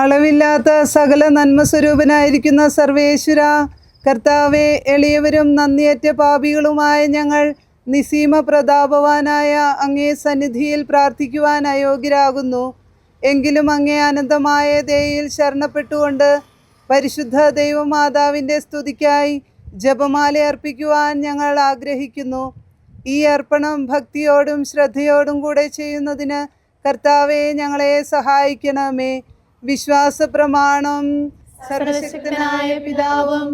അളവില്ലാത്ത സകല നന്മ സ്വരൂപനായിരിക്കുന്ന സർവേശ്വര കർത്താവെ, എളിയവരും നന്ദിയേറ്റ പാപികളുമായ ഞങ്ങൾ നിസീമ പ്രതാപവാനായ അങ്ങേ സന്നിധിയിൽ പ്രാർത്ഥിക്കുവാൻ അയോഗ്യരാകുന്നു. എങ്കിലും അങ്ങേ അനന്തമായ ദയയിൽ ശരണപ്പെട്ടുകൊണ്ട് പരിശുദ്ധ ദൈവമാതാവിൻ്റെ സ്തുതിക്കായി ജപമാല അർപ്പിക്കുവാൻ ഞങ്ങൾ ആഗ്രഹിക്കുന്നു. ഈ അർപ്പണം ഭക്തിയോടും ശ്രദ്ധയോടും കൂടെ ചെയ്യുന്നതിന് കർത്താവെ ഞങ്ങളെ സഹായിക്കണമേ. വിശ്വാസ പ്രമാണം. സർവശക്തനായ പിതാവും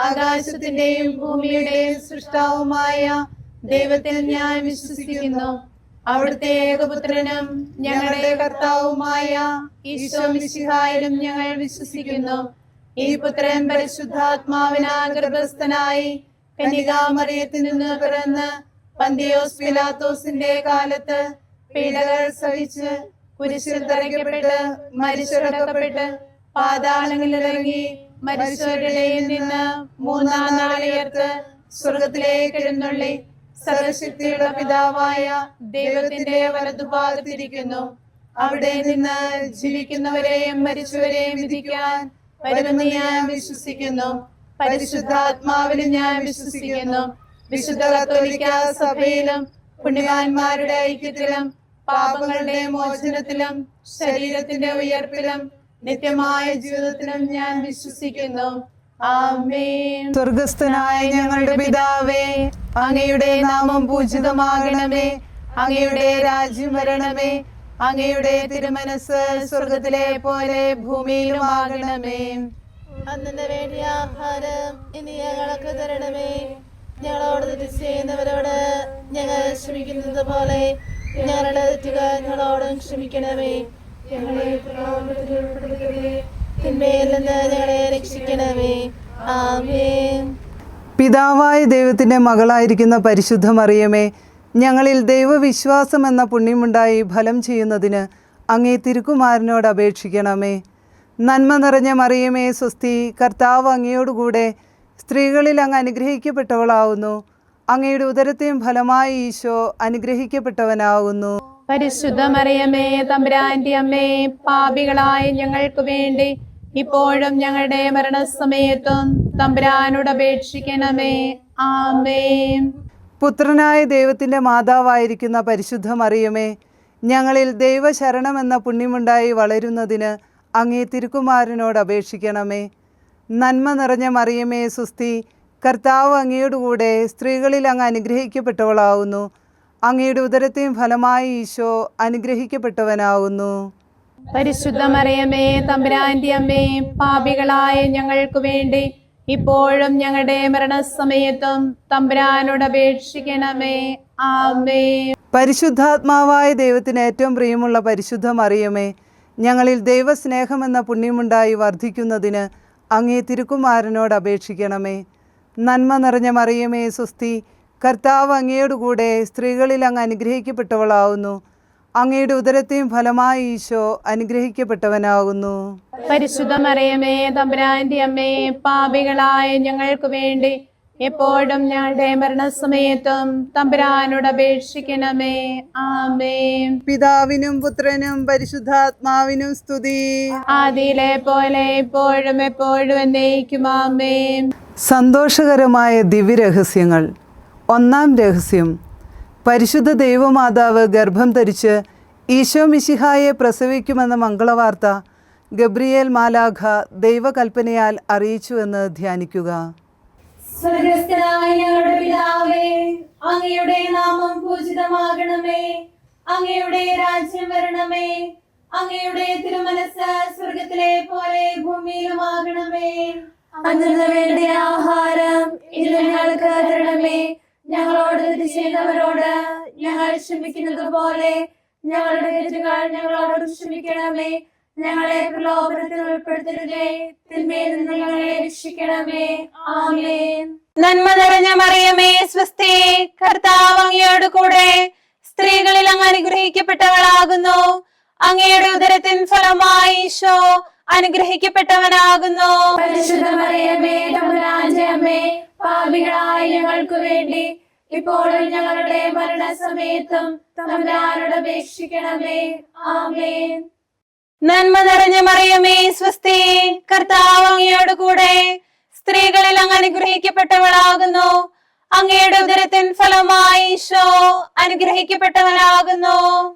ആകാശത്തിന്റെയും ഭൂമിയുടെയും സൃഷ്ടാവുമായ ദൈവത്തിൽ ഞാൻ വിശ്വസിക്കുന്നു. അവിടുത്തെ ഏകപുത്രനും ഞങ്ങളുടെ കർത്താവുമായ ഈശോ മിശിഹായിലും ഞങ്ങൾ വിശ്വസിക്കുന്നു. ഈ പുത്രൻ പരിശുദ്ധാത്മാവിനാൽ ഗർഭസ്ഥനായി കന്യകാമറിയത്തിൽ നിന്ന് പിറന്ന് പന്തിയോസ് പിലാത്തോസിന്റെ കാലത്ത് പീഡകൾ സഹിച്ച് കുരിശിൽ തറയ്ക്കപ്പെട്ട് മരിച്ചടക്കപ്പെട്ട് പാതാളങ്ങളിലിറങ്ങി മരിച്ചവരുടെ നിന്ന് മൂന്നാം നാൾ ഉയർത്ത് സ്വർഗത്തിലേക്ക് എഴുന്നള്ളി സർവശക്തിയുള്ള പിതാവായ ദൈവത്തിന്റെ വലതുഭാഗത്തിരിക്കുന്നു. അവിടെ നിന്ന് ജീവിക്കുന്നവരെയും മരിച്ചവരെയും വിധിക്കാൻ വരുമെന്ന് ഞാൻ വിശ്വസിക്കുന്നു. പരിശുദ്ധാത്മാവിലും ഞാൻ വിശ്വസിക്കുന്നു. വിശുദ്ധ കത്തോലിക്ക സഭയിലും പുണ്യവാന്മാരുടെ ഐക്യത്തിലും പാപങ്ങളുടെ മോചനത്തിലും ശരീരത്തിന്റെ ഉയർപ്പിലും നിത്യമായ ജീവിതത്തിലും ഞാൻ വിശ്വസിക്കുന്നു. ആമേൻ. സ്വർഗസ്ഥനായ ഞങ്ങളുടെ പിതാവേ, അങ്ങയുടെ നാമം പൂജിതമാകണമേ. അങ്ങയുടെ രാജ്യം വരണമേ. അങ്ങയുടെ തിരുമനസ് സ്വർഗത്തിലെ പോലെ ഭൂമിയിലുമാകണമേ. അന്നു വേണ്ടിയ ആഹാരം ഇനി ഞങ്ങൾക്ക് തരണമേ. ഞങ്ങളോട് തെറ്റ് ചെയ്യുന്നവരോട് ഞങ്ങൾ ക്ഷമിക്കുന്നത് പോലെ ഞങ്ങളുടെ തെറ്റുകൾ ഞങ്ങളോടും ക്ഷമിക്കണമേ. ഞങ്ങളെ പ്രലോഭനത്തിൽ ഉൾപ്പെടുത്തരുതേ, തിന്മയിൽ നിന്ന് ഞങ്ങളെ രക്ഷിക്കണമേ. ആമേൻ. പിതാവായ ദൈവത്തിൻ്റെ മകളായിരിക്കുന്ന പരിശുദ്ധ മറിയമേ, ഞങ്ങളിൽ ദൈവവിശ്വാസം എന്ന പുണ്യമുണ്ടായി ഫലം ചെയ്യുന്നതിന് അങ്ങേ തിരുക്കുമാരനോട് അപേക്ഷിക്കണമേ. നന്മ നിറഞ്ഞ മറിയമേ സ്വസ്തി, കർത്താവ് അങ്ങയോടുകൂടെ സ്ത്രീകളിൽ അങ്ങ് അനുഗ്രഹിക്കപ്പെട്ടവളാവുന്നു. അങ്ങയുടെ ഉദരത്തെയും ഫലമായി ഈശോ അനുഗ്രഹിക്കപ്പെട്ടവനാകുന്നു. പരിശുദ്ധ മറിയമേ, തമ്പുരാന്റെ അമ്മേ, പാപികളായ ഞങ്ങൾക്ക് വേണ്ടി ഇപ്പോഴും ഞങ്ങളുടെ മരണസമയത്തും തമ്പുരാനോട് അപേക്ഷിക്കണമേ. ആമേൻ. പുത്രനായ ദൈവത്തിൻ്റെ മാതാവായിരിക്കുന്ന പരിശുദ്ധ മറിയമേ, ഞങ്ങളിൽ ദൈവശരണം എന്ന പുണ്യമുണ്ടായി വളരുന്നതിന് അങ്ങേ തിരുക്കുമാരനോട് അപേക്ഷിക്കണമേ. നന്മ നിറഞ്ഞ മറിയമേ സ്വസ്തി, കർത്താവ് അങ്ങയോടുകൂടെ സ്ത്രീകളിൽ അങ്ങ് അനുഗ്രഹിക്കപ്പെട്ടവളാവുന്നു. അങ്ങയുടെ ഉദരത്തെയും ഫലമായി ഈശോ അനുഗ്രഹിക്കപ്പെട്ടവനാകുന്നു. പരിശുദ്ധ മറിയമേ, തമ്പുരാന്റെ അമ്മേ, പാപികളായ ഞങ്ങൾക്ക് വേണ്ടി ഇപ്പോഴും ഞങ്ങളുടെ മരണസമയത്തും തമ്പുരാനോട് അപേക്ഷിക്കണമേ. ആമേൻ. പരിശുദ്ധാത്മാവായ ദൈവത്തിന് ഏറ്റവും പ്രിയമുള്ള പരിശുദ്ധ മറിയമേ, ഞങ്ങളിൽ ദൈവസ്നേഹമെന്ന പുണ്യമുണ്ടായി വർദ്ധിക്കുന്നതിന് അങ്ങേ തിരുക്കുമാരനോട് അപേക്ഷിക്കണമേ. നന്മ നിറഞ്ഞ മറിയമേ സ്വസ്തി, കർത്താവ് അങ്ങയോടുകൂടെ സ്ത്രീകളിൽ അങ്ങ് അനുഗ്രഹിക്കപ്പെട്ടവളാവുന്നു. അങ്ങയുടെ ഉദരത്തെയും ഫലമായി ഈശോ അനുഗ്രഹിക്കപ്പെട്ടവനാകുന്നു. പരിശുദ്ധ മറിയമേ, തമ്പുരാന്റെ അമ്മേ, പാപികളായ ഞങ്ങൾക്ക് വേണ്ടി എപ്പോഴും ഞങ്ങളുടെ മരണസമയത്തും തമ്പുരാനോട് അപേക്ഷിക്കണമേ. ആമേൻ. പിതാവിനും പുത്രനും പരിശുദ്ധാത്മാവിനും സ്തുതി. ആദിയിലെ പോലെ ഇപ്പോഴും എപ്പോഴും എന്നേക്കും. ആമേൻ. സന്തോഷകരമായ ദിവ്യരഹസ്യങ്ങൾ. ഒന്നാം രഹസ്യം, പരിശുദ്ധ ദൈവമാതാവ് ഗർഭം ധരിച്ച് ഈശോ മിശിഹായെ പ്രസവിക്കുമെന്ന മംഗളവാർത്ത ഗബ്രിയേൽ മാലാഖ ദൈവകൽപ്പനയാൽ അറിയിച്ചുവെന്ന് ധ്യാനിക്കുക. സ്വർഗസ്ഥനായ ഞങ്ങളുടെ പിതാവേ, അങ്ങയുടെ നാമം പൂജിതമാകണമേ. അങ്ങയുടെ രാജ്യം വരണമേ. അങ്ങയുടെ തിരുമനസ് സ്വർഗത്തിലെ പോലെ ഭൂമിയിലുമാകണമേ. അന്നു വേണ്ടിയ ആഹാരം ഇന്ന് ഞങ്ങൾക്ക് തരണമേ. ഞങ്ങളോട് തെറ്റ് ചെയ്യുന്നവരോട് ഞങ്ങൾ ക്ഷമിക്കുന്നത് പോലെ ഞങ്ങളുടെ തെറ്റുകൾ ഞങ്ങളോട് ക്ഷമിക്കണമേ. ഞങ്ങളെ പ്രലോഭനത്തിൽ ഉൾപ്പെടുത്തരുതേ, തിന്മയിൽ നിന്ന് ഞങ്ങളെ രക്ഷിക്കണമേ. ആമേൻ. നന്മ നിറഞ്ഞ മറിയമേ സ്വസ്തി, കർത്താവ് അങ്ങയോട് കൂടെ സ്ത്രീകളിൽ അങ്ങ് അനുഗ്രഹിക്കപ്പെട്ടവളാകുന്നു. അങ്ങയുടെ ഉദരത്തിൻ ഫലമായി ഈശോ അനുഗ്രഹിക്കപ്പെട്ടവനാകുന്നു. പരിശുദ്ധ മറിയമേ, തമ്പുരാന്റെ അമ്മേ, പാപികളായ ഞങ്ങൾക്ക് വേണ്ടി ഇപ്പോഴും ഞങ്ങളുടെ മരണസമയത്തും തമ്പുരാനോട് അപേക്ഷിക്കണമേ. ആമേൻ. നന്മ നിറഞ്ഞ മറിയമേ സ്വസ്തി, കർത്താവ് അങ്ങയോട് കൂടെ, സ്ത്രീകളിൽ അങ്ങ് അനുഗ്രഹിക്കപ്പെട്ടവളാകുന്നു. അങ്ങയുടെ ഉദരത്തിൻ ഫലമായി ഈശോ അനുഗ്രഹിക്കപ്പെട്ടവനാകുന്നു.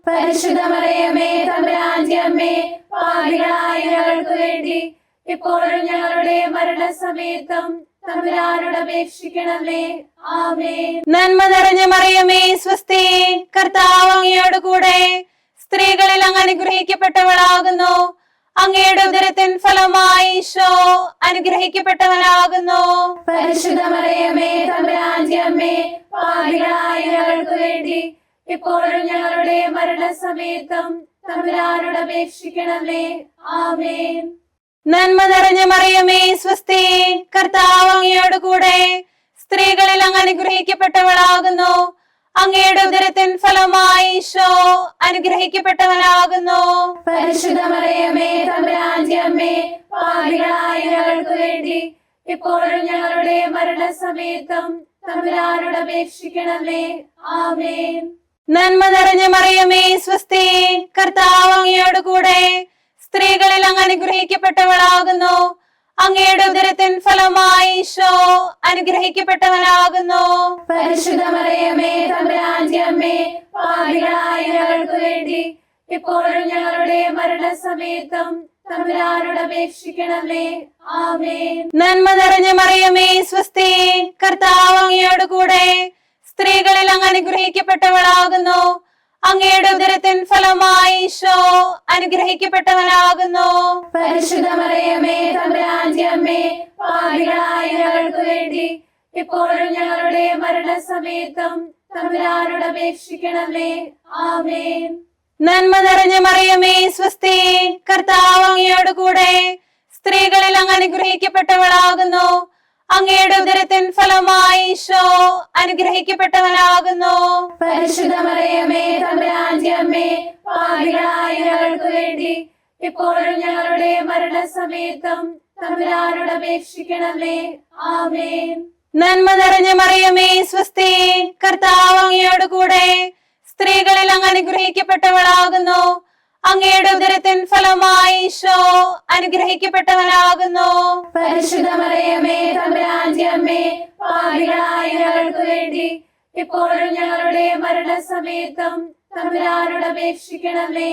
പരിശുദ്ധ മറിയമേ തമ്പുരാന്റെ അമ്മേ, പാപികളായ ഞങ്ങൾക്ക് വേണ്ടി ഇപ്പോഴും ഞങ്ങളുടെ മരണസമയത്തും തമ്പുരാനോട് അപേക്ഷിക്കണമേ. ആമേൻ. നന്മ നിറഞ്ഞ മറിയമേ സ്വസ്തി, കർത്താവ് അങ്ങയോട് കൂടെ, സ്ത്രീകളിൽ അങ്ങ് അനുഗ്രഹിക്കപ്പെട്ടവളാകുന്നു. അങ്ങയുടെ ഉദരത്തിൻ ഫലമായി ഈശോ അനുഗ്രഹിക്കപ്പെട്ടവനാകുന്നു. പരിശുദ്ധ മറിയമേ തമ്പുരാന്റെ അമ്മേ, പാപികളായ ഞങ്ങൾക്ക് വേണ്ടി ഇപ്പോഴും ഞങ്ങളുടെ മരണസമയത്തും തമ്പുരാനോട് അപേക്ഷിക്കണമേ. ആമേൻ. നന്മ നിറഞ്ഞ മറിയമേ സ്വസ്തി, കർത്താവ് അങ്ങയോട് കൂടെ, സ്ത്രീകളിൽ അങ്ങ് അനുഗ്രഹിക്കപ്പെട്ടവളാകുന്നു. അങ്ങയുടെ ഉദരത്തിൻ ഫലമായി ഈശോ അനുഗ്രഹിക്കപ്പെട്ടവനാകുന്നു. പരിശുദ്ധ മറിയമേ തമ്പുരാന്റെ അമ്മേ, പാപികളായ ഞങ്ങൾക്ക് വേണ്ടി ഇപ്പോഴും ഞങ്ങളുടെ മരണസമയത്തും തമ്പുരാനോട് അപേക്ഷിക്കണമേ. ആമേൻ. നന്മ നിറഞ്ഞ മറിയമേ സ്വസ്തി, കർത്താവ് അങ്ങയോട് കൂടെ, സ്ത്രീകളിൽ അങ്ങ് അനുഗ്രഹിക്കപ്പെട്ടവളാകുന്നു. അങ്ങയുടെ ഉദരത്തിൻ ഫലമായി ഈശോ അനുഗ്രഹിക്കപ്പെട്ടവനാകുന്നു. പരിശുദ്ധ മറിയമേ തമ്പുരാന്റെ അമ്മേ, പാപികളായ ഞങ്ങൾക്ക് വേണ്ടി ഇപ്പോഴും ഞങ്ങളുടെ മരണസമയത്തും തമ്പുരാനോട് അപേക്ഷിക്കണമേ. ആമേൻ. നന്മ നിറഞ്ഞ മറിയമേ സ്വസ്തി, കർത്താവ് അങ്ങയോട് കൂടെ, സ്ത്രീകളിൽ അങ്ങ് അനുഗ്രഹിക്കപ്പെട്ടവളാകുന്നു. അങ്ങയുടെ ഉദരത്തിൻ ഫലമായി ഈശോ അനുഗ്രഹിക്കപ്പെട്ടവനാകുന്നു. പരിശുദ്ധ മറിയമേ തമ്പുരാന്റെ അമ്മേ, പാപികളായ ഞങ്ങൾക്ക് വേണ്ടി ഇപ്പോഴും ഞങ്ങളുടെ മരണസമയത്തും തമ്പുരാനോട് അപേക്ഷിക്കണമേ. ആമേൻ. നന്മ നിറഞ്ഞ മറിയമേ സ്വസ്തി, കർത്താവ് അങ്ങയോട് കൂടെ, സ്ത്രീകളിൽ അങ്ങ് അനുഗ്രഹിക്കപ്പെട്ടവളാകുന്നു. അങ്ങയുടെ ഉദരത്തിൻ ഫലമായി ഈശോ അനുഗ്രഹിക്കപ്പെട്ടവനാകുന്നു. പരിശുദ്ധ മറിയമേ തമ്പുരാന്റെ അമ്മേ, പാപികളായ ഞങ്ങൾക്ക് വേണ്ടി ഇപ്പോഴും ഞങ്ങളുടെ മരണസമയത്തും തമ്പുരാനോട് അപേക്ഷിക്കണമേ. ആമേൻ. നന്മ നിറഞ്ഞ മറിയമേ സ്വസ്തി, കർത്താവ് അങ്ങയോട് കൂടെ, സ്ത്രീകളിൽ അങ്ങ് അനുഗ്രഹിക്കപ്പെട്ടവളാകുന്നു. അങ്ങയുടെ ഉദരത്തിൻ ഫലമായി ഈശോ അനുഗ്രഹിക്കപ്പെട്ടവനാകുന്നു. പരിശുദ്ധ മറിയമേ തമ്പുരാന്റെ അമ്മേ, പാപികളായ ഞങ്ങൾക്ക് വേണ്ടി ഇപ്പോഴും ഞങ്ങളുടെ മരണസമയത്തും തമ്പുരാനോട് അപേക്ഷിക്കണമേ.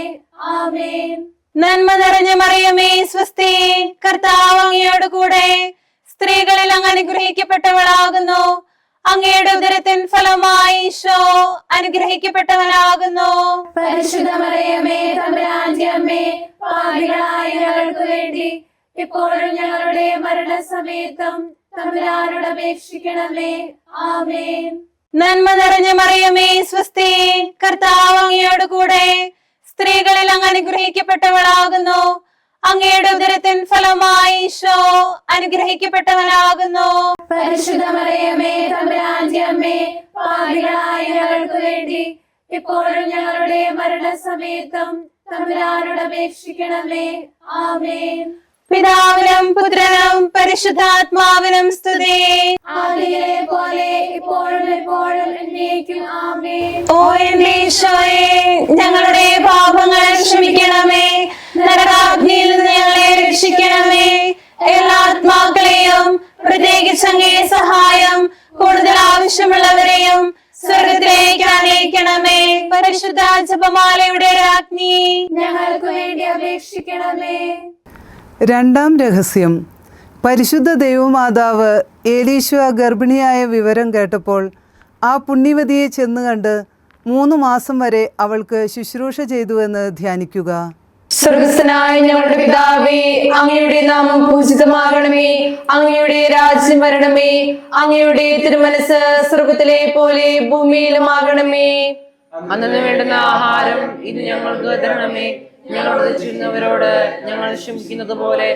ആമേൻ. നന്മ നിറഞ്ഞ മറിയമേ സ്വസ്തി, കർത്താവ് അങ്ങയോട് കൂടെ, സ്ത്രീകളിൽ അങ്ങ് അനുഗ്രഹിക്കപ്പെട്ടവളാകുന്നു. അങ്ങയുടെ ഉദരത്തിൻ ഫലമായി ഈശോ അനുഗ്രഹിക്കപ്പെട്ടവനാകുന്നു. പരിശുദ്ധ മറിയമേ തമ്പുരാന്റെ അമ്മേ, പാപികളായ ഞങ്ങൾക്ക് വേണ്ടി ഇപ്പോഴും ഞങ്ങളുടെ മരണസമയത്തും തമ്പുരാനോട് അപേക്ഷിക്കണമേ. ആമേൻ. നന്മ നിറഞ്ഞ മറിയമേ സ്വസ്തി, കർത്താവ് അങ്ങയോട് കൂടെ, സ്ത്രീകളിൽ അങ്ങ് അനുഗ്രഹിക്കപ്പെട്ടവളാകുന്നു. അങ്ങയുടെ ഉദരത്തിൻ ഫലമായി ഈശോ അനുഗ്രഹിക്കപ്പെട്ടവനാകുന്നു. പരിശുദ്ധ മറിയമേ തമ്പുരാന്റെ അമ്മേ, പാപികളായ ഞങ്ങൾക്ക് വേണ്ടി ഇപ്പോഴും ഞങ്ങളുടെ മരണസമയത്തും തമ്പുരാനോട് അപേക്ഷിക്കണമേ. ആമേൻ. പിതാവിനും പുത്രനും പരിശുദ്ധാത്മാവിനും സ്തുതി. ആദിയിലെ പോലെ ഇപ്പോഴും എപ്പോഴും എന്നേക്കും. ആമേൻ. ഓ എന്റെ ഈശോയെ, ഞങ്ങളുടെ പാപങ്ങൾ ക്ഷമിക്കണമേ. നരകാഗ്നിയിൽ നിന്ന് ഞങ്ങളെ രക്ഷിക്കണമേ. എല്ലാ ആത്മാക്കളെയും, പ്രത്യേകിച്ച് അങ്ങേ സഹായം കൂടുതൽ ആവശ്യമുള്ളവരെയും സ്വർഗത്തിലേക്ക് അനയിക്കണമേ. പരിശുദ്ധ ജപമാലയുടെ രാജ്ഞി, ഞങ്ങൾക്ക് വേണ്ടി അപേക്ഷിക്കണമേ. രണ്ടാം രഹസ്യം. പരിശുദ്ധ ദൈവമാതാവ് ഏലീശുവ ഗർഭിണിയായ വിവരം കേട്ടപ്പോൾ ആ പുണ്യവതിയെ ചെന്ന് കണ്ട് 3 മാസം വരെ അവൾക്ക് ശുശ്രൂഷ ചെയ്തുവെന്ന് ധ്യാനിക്കുക. സ്വർഗസ്ഥനായ ഞങ്ങളുടെ പിതാവേ, അങ്ങയുടെ നാമം പൂജിതമാകണമേ. അങ്ങയുടെ രാജ്യം വരണമേ. അങ്ങയുടെ തിരുമനസ് സ്വർഗത്തിലെ പോലെ ഭൂമിയിലുമാകണമേ. അന്നു വേണ്ടുന്ന ആഹാരം ഇത് ഞങ്ങൾക്ക് തരണമേ. ഞങ്ങളോട് ചെയ്യുന്നവരോട് ഞങ്ങൾ ക്ഷമിക്കുന്നത് പോലെ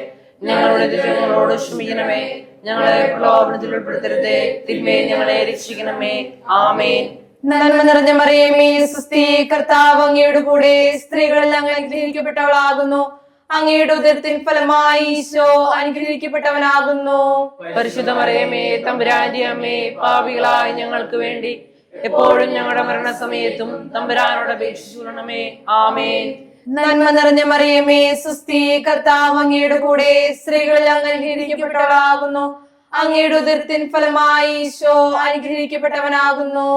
ഞങ്ങളുടെ തെറ്റുകളോട് ക്ഷമിക്കണമേ. ഞങ്ങളെ പ്രലോഭനത്തിൽ ഉൾപ്പെടുത്തരുതേ, തിന്മയെ ഞങ്ങളെ രക്ഷിക്കണമേ. ആമേൻ. നന്മ നിറഞ്ഞ മറിയമേ സ്വസ്തി, കർത്താവ് അങ്ങയുടെ കൂടെ, സ്ത്രീകളിൽ അങ്ങ് അനുഗ്രഹിക്കപ്പെട്ടവളാകുന്നു. അങ്ങയുടെ ഉദരത്തിൻ ഫലമായി ഈശോ അനുഗ്രഹിക്കപ്പെട്ടവനാകുന്നു. പരിശുദ്ധ മറിയമേ തമ്പുരാന്റെ അമ്മേ, പാപികളായ ഞങ്ങൾക്ക് വേണ്ടി എപ്പോഴും ഞങ്ങളുടെ മരണസമയത്തും തമ്പുരാനോട് അപേക്ഷിച്ചുകൊള്ളണമേ. ആമേൻ. നന്മ നിറഞ്ഞ മറിയമേ സുസ്ഥി, കർത്താവ് അങ്ങയുടെ കൂടെ, സ്ത്രീകളിൽ അങ്ങ് അനുഗ്രഹിക്കപ്പെട്ടവളാകുന്നു. അങ്ങയുടെ ഉദരത്തിൻ ഫലമായി ഈശോ അനുഗ്രഹിക്കപ്പെട്ടവനാകുന്നു.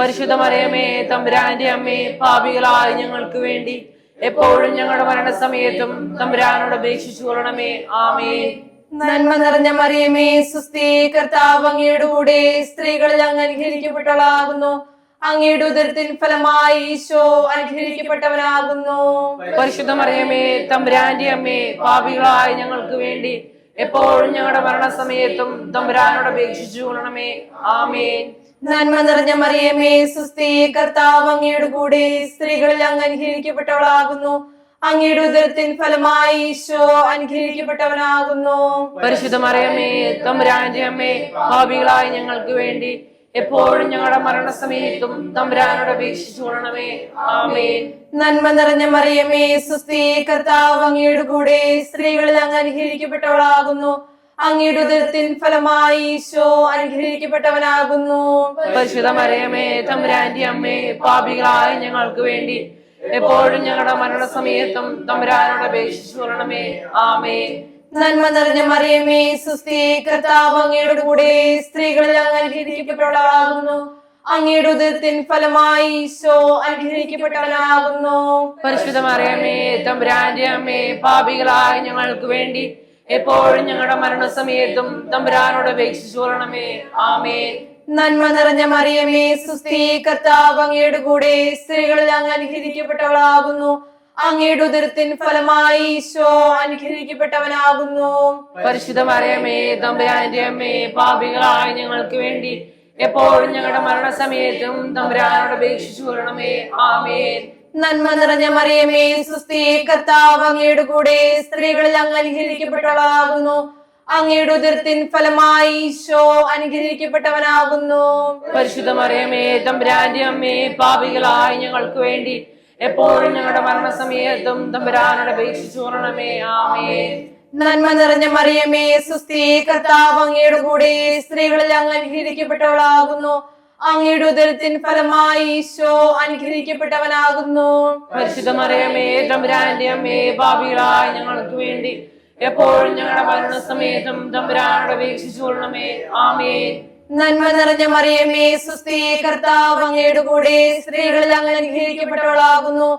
പരിശുദ്ധ മറിയമേ തമ്പുരാന്റെ അമ്മേ, പാപികളായ ഞങ്ങൾക്ക് വേണ്ടി എപ്പോഴും ഞങ്ങളുടെ മരണസമയത്തും തമ്പുരാനോട് അപേക്ഷിച്ചു കൊള്ളണമേ. ആമേൻ. നന്മ നിറഞ്ഞ മറിയമേ സുസ്ഥി, കർത്താവ് അങ്ങയുടെ കൂടെ, സ്ത്രീകളിൽ അങ്ങ് അനുഗ്രഹിക്കപ്പെട്ടവളാകുന്നു. അങ്ങയുടെ ഉദരത്തിൻ ഫലമായി ഈശോ അനുഗ്രഹിക്കപ്പെട്ടവനാകുന്നു. പരിശുദ്ധ മറിയമേ തമ്പുരാന്റെ അമ്മേ, പാപികളായ ഞങ്ങൾക്ക് വേണ്ടി എപ്പോഴും ഞങ്ങളുടെ മരണസമയത്തും തമ്പുരാനോട് അപേക്ഷിച്ചു കൊള്ളണമേ. ആമേൻ. നന്മ നിറഞ്ഞ മറിയമേ സുസ്ഥി, കർത്താവ് അങ്ങയുടെ കൂടെ, സ്ത്രീകളിൽ അങ്ങ് അനുഗ്രഹിക്കപ്പെട്ടവളാകുന്നു. അങ്ങയുടെ ഉദരത്തിൻ ഫലമായി ഈശോ അനുഗ്രഹിക്കപ്പെട്ടവനാകുന്നു. പരിശുദ്ധ മറിയമേ തമ്പുരാന്റെ അമ്മേ, പാപികളായ ഞങ്ങൾക്ക് വേണ്ടി എപ്പോഴും ഞങ്ങളുടെ മരണസമയത്തും തമ്പുരാനോട് അപേക്ഷിച്ചു കൊള്ളണമേ. ആമേൻ. നന്മ നിറഞ്ഞ മറിയമേ സുസ്ഥി, കർത്താവ് അങ്ങയുടെ കൂടെ, സ്ത്രീകളിൽ അങ്ങ് അനുഗ്രഹിക്കപ്പെട്ടവളാകുന്നു. അങ്ങയുടെ ഉദരത്തിൻ ഫലമായി ഈശോ അനുഗ്രഹിക്കപ്പെട്ടവനാകുന്നു. പരിശുദ്ധ മറിയമേ തമ്പുരാന്റെ അമ്മേ, പാപികളായ ഞങ്ങൾക്ക് വേണ്ടി എപ്പോഴും ഞങ്ങളുടെ മരണസമയത്തും തമ്പുരാനോട് അപേക്ഷിച്ചു കൊള്ളണമേ. ആമേൻ. നന്മ നിറഞ്ഞ മറിയമേ സുസ്ഥി, കർത്താവ് അങ്ങയുടെ കൂടെ, സ്ത്രീകളിൽ അങ്ങ് അനുഗ്രഹിക്കപ്പെട്ടവളാകുന്നു. അങ്ങയുടെ ഉദരത്തിൻ ഫലമായി ഈശോ അനുഗ്രഹിക്കപ്പെട്ടവനാകുന്നു. പരിശുദ്ധ മറിയമേ തമ്പുരാന്റെ അമ്മേ, പാപികളായ ഞങ്ങൾക്ക് വേണ്ടി എപ്പോഴും ഞങ്ങളുടെ മരണസമയത്തും തമ്പുരാനോട് അപേക്ഷിച്ചു കൊള്ളണമേ. ആമേൻ. നന്മ നിറഞ്ഞ മറിയമേ സുസ്ഥി, കർത്താവ് അങ്ങയുടെ കൂടെ, സ്ത്രീകളിൽ അങ്ങ് അനുഗ്രഹിക്കപ്പെട്ടവളാകുന്നു. അങ്ങയുടെ ഉദരത്തിൻ ഫലമായി ഈശോ അനുഗ്രഹിക്കപ്പെട്ടവനാകുന്നു. പരിശുദ്ധ മറിയമേ തമ്പുരാന്റെ അമ്മേ, പാപികളായ ഞങ്ങൾക്ക് വേണ്ടി എപ്പോഴും ഞങ്ങളുടെ മരണസമയത്തും തമ്പുരാനോട് അപേക്ഷിച്ചു കൊള്ളണമേ. ആമേൻ. നന്മ നിറഞ്ഞ മറിയമേ സുസ്ഥി, കർത്താവ് അങ്ങയുടെ കൂടെ, സ്ത്രീകളിൽ അങ്ങ് അനുഗ്രഹിക്കപ്പെട്ടവളാകുന്നു. അങ്ങയുടെ ഉദരത്തിൻ ഫലമായി ഈശോ അനുഗ്രഹിക്കപ്പെട്ടവനാകുന്നു. പരിശുദ്ധ മറിയമേ തമ്പുരാന്റെ അമ്മേ, പാപികളായ ഞങ്ങൾക്ക് വേണ്ടി എപ്പോഴും ഞങ്ങളുടെ മരണസമയത്തും തമ്പുരാനോട് അപേക്ഷിച്ചു കൊള്ളണമേ. ആമേൻ. നന്മ നിറഞ്ഞ മറിയമേ സുസ്ഥി, കർത്താവ് അങ്ങയുടെ കൂടെ, സ്ത്രീകളിൽ അങ്ങ് അനുഗ്രഹിക്കപ്പെട്ടവളാകുന്നു. അങ്ങയുടെ ഉദരത്തിൻ ഫലമായി ഈശോ അനുഗ്രഹിക്കപ്പെട്ടവനാകുന്നു. പരിശുദ്ധ മറിയമേ തമ്പുരാന്റെ അമ്മേ, പാപികളായ ഞങ്ങൾക്ക് വേണ്ടി എപ്പോഴും ഞങ്ങളുടെ മരണസമയത്തും തമ്പുരാനോട് അപേക്ഷിച്ചു കൊള്ളണമേ. ആമേൻ. നന്മ നിറഞ്ഞ മറിയമേ സുസ്ഥി, കർത്താവ് അങ്ങയുടെ കൂടെ, സ്ത്രീകളിൽ അങ്ങ് അനുഗ്രഹിക്കപ്പെട്ടവളാകുന്നു.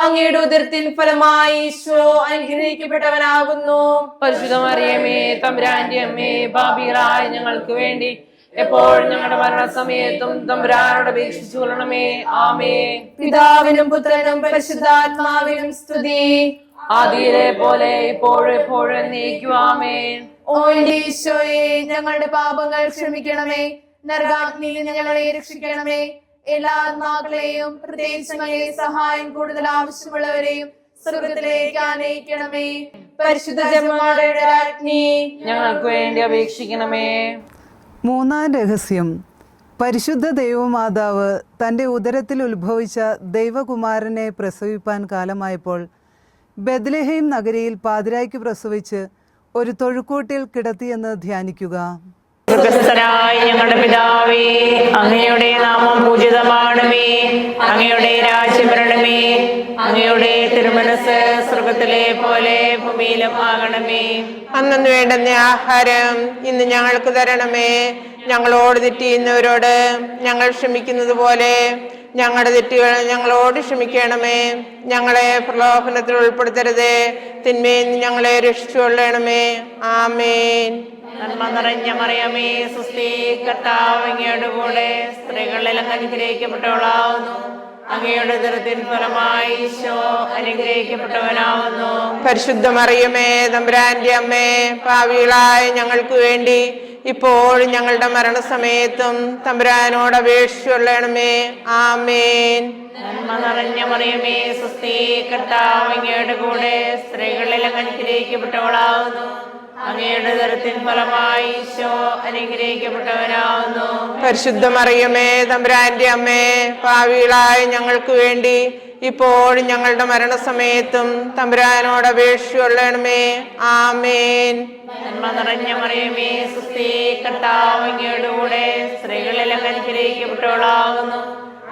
അങ്ങയുടെ ഉദരത്തിൻ ഫലമായി ഈശോ അനുഗ്രഹിക്കപ്പെട്ടവനാകുന്നു. പരിശുദ്ധ മറിയമേ തമ്പുരാന്റെ അമ്മേ, പാപികളായ ഞങ്ങൾക്ക് വേണ്ടി എപ്പോഴും ഞങ്ങളുടെ മരണസമയത്തും തമ്പുരാനോട് അപേക്ഷിച്ചു കൊള്ളണമേ. ആമേൻ. പിതാവിനും പുത്രനും പരിശുദ്ധാത്മാവിനും സ്തുതി, ആദിയിലെ പോലെ ഇപ്പോഴും എപ്പോഴും എന്നേക്കും. ആമേൻ. ഓ എന്റെ ഈശോയെ, ഞങ്ങളുടെ പാപങ്ങൾ ക്ഷമിക്കണമേ. നരകാഗ്നിയിൽ ഞങ്ങളെ രക്ഷിക്കണമേ. എല്ലാ ആത്മാക്കളെയും, പ്രത്യേകിച്ച് അങ്ങയെ സഹായം കൂടുതൽ ആവശ്യമുള്ളവരെയും സ്വർഗത്തിലേക്ക് ആനയിക്കണമേ. പരിശുദ്ധ ജപമാലയുടെ രാജ്ഞി, ഞങ്ങൾക്ക് വേണ്ടി അപേക്ഷിക്കണമേ. മൂന്നാം രഹസ്യം. പരിശുദ്ധ ദൈവമാതാവ് തൻ്റെ ഉദരത്തിൽ ഉത്ഭവിച്ച ദൈവകുമാരനെ പ്രസവിപ്പാൻ കാലമായപ്പോൾ ബെത്ലഹേം നഗരിയിൽ പാതിരായ്ക്ക് പ്രസവിച്ച് ഒരു തൊഴുക്കൂട്ടിൽ കിടത്തിയെന്ന് ധ്യാനിക്കുക. സ്വർഗ്ഗസ്ഥനായ ഞങ്ങളുടെ പിതാവേ, അങ്ങയുടെ നാമം പൂജിതമാണമേ. അങ്ങയുടെ രാജ്യം വരണമേ. അങ്ങയുടെ തിരുമനസ് സ്വർഗത്തിലെ പോലെ ഭൂമിയിലും ആകണമേ. അന്നു വേണ്ടുന്ന ആഹാരം ഇന്ന് ഞങ്ങൾക്ക് തരണമേ. ഞങ്ങളോട് തെറ്റ് ചെയ്യുന്നവരോട് ഞങ്ങൾ ക്ഷമിക്കുന്നത് പോലെ ഞങ്ങളുടെ തെറ്റുകൾ ഞങ്ങളോട് ക്ഷമിക്കണമേ. ഞങ്ങളെ പ്രലോഭനത്തിൽ ഉൾപ്പെടുത്തരുതേ, തിന്മയിൽ നിന്ന് ഞങ്ങളെ രക്ഷിച്ചുകൊള്ളണമേ. ആമേൻ. നന്മ നിറഞ്ഞ മറിയമേ സുസ്ഥി, കർത്താവ് അങ്ങയുടെ കൂടെ, സ്ത്രീകളിൽ അങ്ങ് അനുഗ്രഹിക്കപ്പെട്ടവളാവുന്നു. അങ്ങയുടെ ഉദരത്തിൻ ഫലമായി ഈശോ അനുഗ്രഹിക്കപ്പെട്ടവനാവുന്നു. പരിശുദ്ധ മറിയമേ തമ്പുരാന്റെ അമ്മേ, പാപികളായ ഞങ്ങൾക്ക് വേണ്ടി ഇപ്പോഴും ഞങ്ങളുടെ മരണസമയത്തും തമ്പുരാനോട് അപേക്ഷിച്ചുകൊള്ളണമേ. ആമേൻ. നന്മ നിറഞ്ഞ മറിയമേ സുസ്ഥി, കർത്താവ് അങ്ങയുടെ കൂടെ, സ്ത്രീകളിൽ അങ്ങ് അനുഗ്രഹിക്കപ്പെട്ടവളാവുന്നു. അങ്ങയുടെ ഉദരത്തിൻ ഫലമായി ഈശോ അനുഗ്രഹിക്കപ്പെട്ടവനാവുന്നു. പരിശുദ്ധ മറിയമേ തമ്പുരാന്റെ അമ്മേ, പാപികളായ ഞങ്ങൾക്ക് വേണ്ടി ഇപ്പോഴും ഞങ്ങളുടെ മരണസമയത്തും തമ്പുരാനോട് അപേക്ഷിച്ചുകൊള്ളണമേ. ആമേൻ. നന്മ നിറഞ്ഞ മറിയമേ സുസ്ഥി, കർത്താവ് അങ്ങയുടെ കൂടെ, സ്ത്രീകളിൽ അങ്ങ് അനുഗ്രഹിക്കപ്പെട്ടവളാകുന്നു.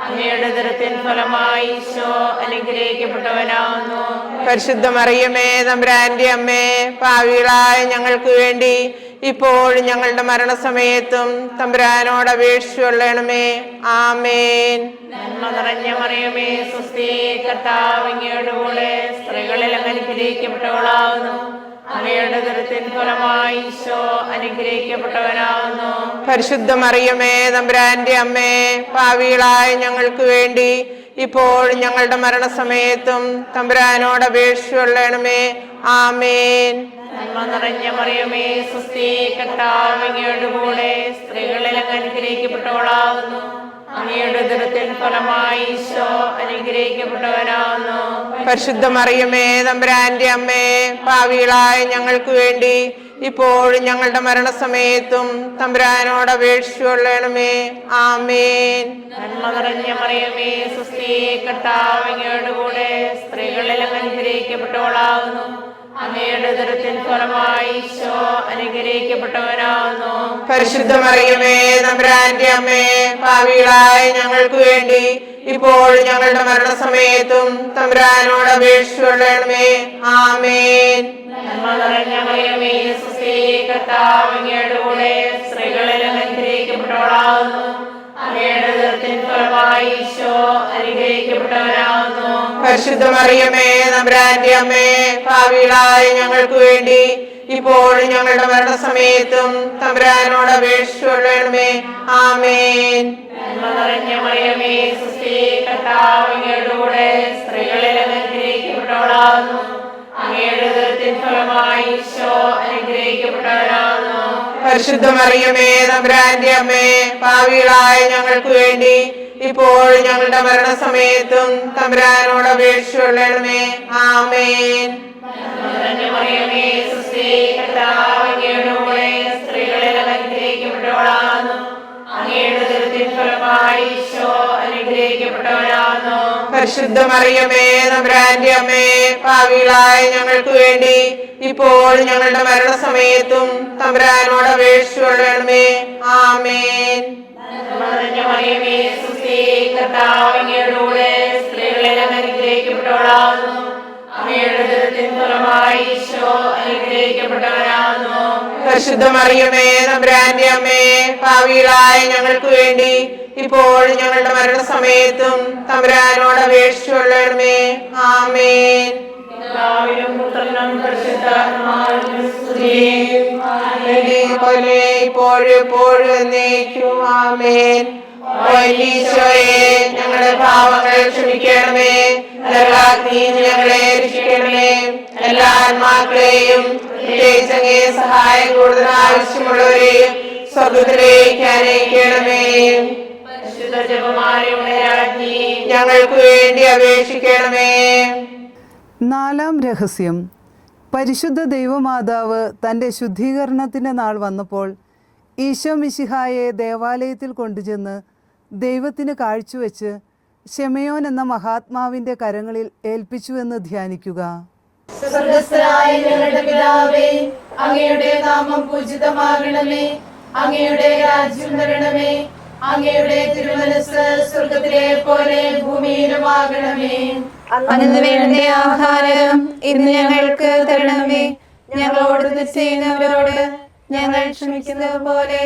അങ്ങയുടെ ഉദരത്തിൻ ഫലമായി ഈശോ അനുഗ്രഹിക്കപ്പെട്ടവനാകുന്നു. പരിശുദ്ധ മറിയമേ തമ്പുരാന്റെ അമ്മേ, പാപികളായ ഞങ്ങൾക്ക് വേണ്ടി ഇപ്പോഴും ഞങ്ങളുടെ മരണസമയത്തും തമ്പുരാനോട് അപേക്ഷിച്ചുകൊള്ളണമേ. ആമേൻ. നന്മ നിറഞ്ഞ മറിയമേ സ്വസ്തി, കർത്താവ് അങ്ങയുടെ കൂടെ സ്ത്രീകളിൽ അങ്ങ് അനുഗ്രഹിക്കപ്പെട്ടവളാകുന്നു. അങ്ങയുടെ ഉദരത്തിൻ ഫലമായി ഈശോ അനുഗ്രഹിക്കപ്പെട്ടവനാകുന്നു. പരിശുദ്ധ മറിയമേ തമ്പുരാന്റെ അമ്മേ, പാപികളായ ഞങ്ങൾക്ക് വേണ്ടി ഇപ്പോഴും ഞങ്ങളുടെ മരണസമയത്തും തമ്പുരാനോട് അപേക്ഷിച്ചുകൊള്ളണമേ. ആമേൻ. നന്മ നിറഞ്ഞ മറിയമേ സ്വസ്തി, കർത്താവ് അങ്ങയുടെ കൂടെ സ്ത്രീകളിൽ അങ്ങ് അനുഗ്രഹിക്കപ്പെട്ടവളാകുന്നു. അങ്ങയുടെ ഉദരത്തിൻ ഫലമായി ഈശോ അനുഗ്രഹിക്കപ്പെട്ടവനാകുന്നു. പരിശുദ്ധ മറിയമേ തമ്പുരാന്റെ അമ്മേ, പാപികളായ ഞങ്ങൾക്ക് വേണ്ടി ഇപ്പോഴും ഞങ്ങളുടെ മരണസമയത്തും തമ്പുരാനോട് അപേക്ഷിച്ചുകൊള്ളണമേ. ആമേൻ. നന്മ നിറഞ്ഞ മറിയമേ സ്വസ്തി, കർത്താവ് അങ്ങയുടെ കൂടെ സ്ത്രീകളിൽ അങ്ങ് അനുഗ്രഹിക്കപ്പെട്ടവളാകുന്നു. അങ്ങയുടെ ഉദരത്തിൻ ഫലമായി ഈശോ അനുഗ്രഹിക്കപ്പെട്ടവനാകുന്നു. പരിശുദ്ധ മറിയമേ തമ്പുരാന്റെ അമ്മേ, പാപികളായ ഞങ്ങൾക്ക് വേണ്ടി ഇപ്പോഴും ഞങ്ങളുടെ മരണസമയത്തും തമ്പുരാനോട് അപേക്ഷിച്ചുകൊള്ളണമേ. ആമേൻ. നന്മ നിറഞ്ഞ മറിയമേ സ്വസ്തി, കർത്താവ് അങ്ങയുടെ കൂടെ സ്ത്രീകളിൽ അങ്ങ് അനുഗ്രഹിക്കപ്പെട്ടവളാകുന്നു. അങ്ങയുടെ ഉദരത്തിൻ ഫലമായി ഈശോ അനുഗ്രഹിക്കപ്പെട്ടവനാകുന്നു. പരിശുദ്ധ മറിയമേ തമ്പുരാന്റെ അമ്മേ, പാപികളായ ഞങ്ങൾക്ക് വേണ്ടി ഇപ്പോഴും ഞങ്ങളുടെ മരണസമയത്തും തമ്പുരാനോട് അപേക്ഷിച്ചുകൊള്ളണമേ. ആമേൻ. നന്മ നിറഞ്ഞ മറിയമേ സ്വസ്തി, കർത്താവ് അങ്ങയുടെ കൂടെ സ്ത്രീകളിൽ അങ്ങ് അനുഗ്രഹിക്കപ്പെട്ടവളാകുന്നു. അങ്ങയുടെ ഉദരത്തിൻ ഫലമായി ഈശോ അനുഗ്രഹിക്കപ്പെട്ടവനാകുന്നു. പരിശുദ്ധ മറിയമേ തമ്പുരാന്റെ അമ്മേ, പാപികളായ ഞങ്ങൾക്ക് വേണ്ടി ഇപ്പോഴും ഞങ്ങളുടെ മരണസമയത്തും തമ്പുരാനോട് അപേക്ഷിച്ചുകൊള്ളണമേ. ആമേൻ. നിറഞ്ഞ മറിയമേ സ്വസ്തി, കർത്താവ് അങ്ങയുടെ കൂടെ സ്ത്രീകളിൽ അങ്ങ് അനുഗ്രഹിക്കപ്പെട്ടവളാകുന്നു. അങ്ങയുടെ ഉദരത്തിൻ ഫലമായി ഈശോ അനുഗ്രഹിക്കപ്പെട്ടവനാകുന്നു. പരിശുദ്ധ മറിയമേ തമ്പുരാന്റെ അമ്മേ, പാപികളായ ഞങ്ങൾക്ക് വേണ്ടി ഇപ്പോഴും ഞങ്ങളുടെ മരണസമയത്തും തമ്പുരാനോട് അപേക്ഷിച്ചുകൊള്ളണമേ. ആമേൻ. നിറഞ്ഞ മറിയമേ സ്വസ്തി, കർത്താവ് അങ്ങയുടെ കൂടെ സ്ത്രീകളിൽ അങ്ങ് അനുഗ്രഹിക്കപ്പെട്ടവളാകുന്നു. അങ്ങയുടെ ഉദരത്തിൻ ഫലമായി ഈശോ അനുഗ്രഹിക്കപ്പെട്ടവനാകുന്നു. പരിശുദ്ധ മറിയമേ തമ്പുരാന്റെ അമ്മേ, പാപികളായ ഞങ്ങൾക്ക് വേണ്ടി ഇപ്പോഴും ഞങ്ങളുടെ മരണസമയത്തും തമ്പുരാനോട് അപേക്ഷിച്ചുകൊള്ളണമേ. ആമേൻ. പിതാവിനും പുത്രനും പരിശുദ്ധാത്മാവിനും സ്തുതി. പോലെ ഇപ്പോഴും എപ്പോഴും എന്നേക്കും. ആമേൻ. ഓ ഈശോയെ, ഞങ്ങളുടെ പാവങ്ങൾ ക്ഷമിക്കണമേ. നരകാഗ്നിയിൽ ഞങ്ങളെ രക്ഷിക്കണമേ. എല്ലാ ആത്മാക്കളെയും പ്രത്യേകിച്ച് അങ്ങേ സഹായം കൂടുതൽ ആവശ്യമുള്ളവരെയും സ്വർഗ്ഗത്തിലേക്ക് അനയിക്കണമേ. പരിശുദ്ധ ജപമാലയുടെ രാജ്ഞി, ഞങ്ങൾക്ക് വേണ്ടി അപേക്ഷിക്കണമേ. നാലാം രഹസ്യം. പരിശുദ്ധ ദൈവമാതാവ് തൻ്റെ ശുദ്ധീകരണത്തിൻ്റെ നാൾ വന്നപ്പോൾ ഈശോ മിശിഹായെ ദേവാലയത്തിൽ കൊണ്ടുചെന്ന് ദൈവത്തിന് കാഴ്ചവെച്ച് ശെമയോൻ എന്ന മഹാത്മാവിൻ്റെ കരങ്ങളിൽ ഏൽപ്പിച്ചുവെന്ന് ധ്യാനിക്കുക. സ്വർഗ്ഗസ്ഥനായ ഞങ്ങളുടെ പിതാവേ, അങ്ങയുടെ നാമം പൂജിതമാകണമേ. അങ്ങയുടെ രാജ്യം വരണമേ. അങ്ങയുടെ തിരുമനസ്സ് സ്വർഗ്ഗത്തിലെ പോലെ ഭൂമിയിലുമാകണമേ. അന്ന് വേണ്ട ആഹാരം ഇന്ന് ഞങ്ങൾക്ക് തരണമേ. ഞങ്ങളോട് തെറ്റ് ചെയ്യുന്നവരോട് ഞങ്ങൾ ക്ഷമിക്കുന്നത് പോലെ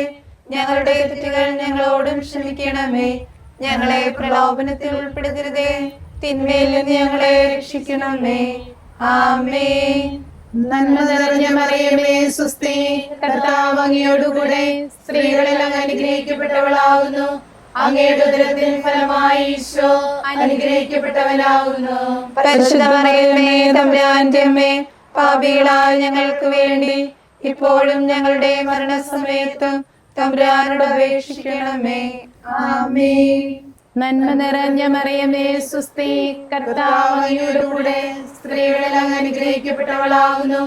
ഞങ്ങളുടെ തെറ്റുകൾ ഞങ്ങളോടും ക്ഷമിക്കണമേ. ഞങ്ങളെ പ്രലോഭനത്തിൽ ഉൾപ്പെടുത്തരുതേ, തിന്മയിൽ നിന്ന് ഞങ്ങളെ രക്ഷിക്കണമേ. ആമേൻ. നന്മ നിറഞ്ഞ മറിയമേ സ്വസ്തി, കർത്താവ് അങ്ങയോടുകൂടെ സ്ത്രീകളിൽ അങ്ങ് അനുഗ്രഹിക്കപ്പെട്ടവളാകുന്നു. അങ്ങയുടെ ഉദരത്തിൻ ഫലമായി ഈശോ അനുഗ്രഹിക്കപ്പെട്ടവനാകുന്നു. പരിശുദ്ധ മറിയമേ തമ്പുരാന്റെ അമ്മേ, പാപികളായ ഞങ്ങൾക്ക് വേണ്ടി ഇപ്പോഴും ഞങ്ങളുടെ മരണസമയത്തും തമ്പുരാനോട് അപേക്ഷിക്കണമേ. ആമേൻ. നന്മ നിറഞ്ഞ മറിയമേ സ്വസ്തി, കർത്താവ് അങ്ങയോടുകൂടെ സ്ത്രീകളിൽ അങ്ങ് അനുഗ്രഹിക്കപ്പെട്ടവളാകുന്നു.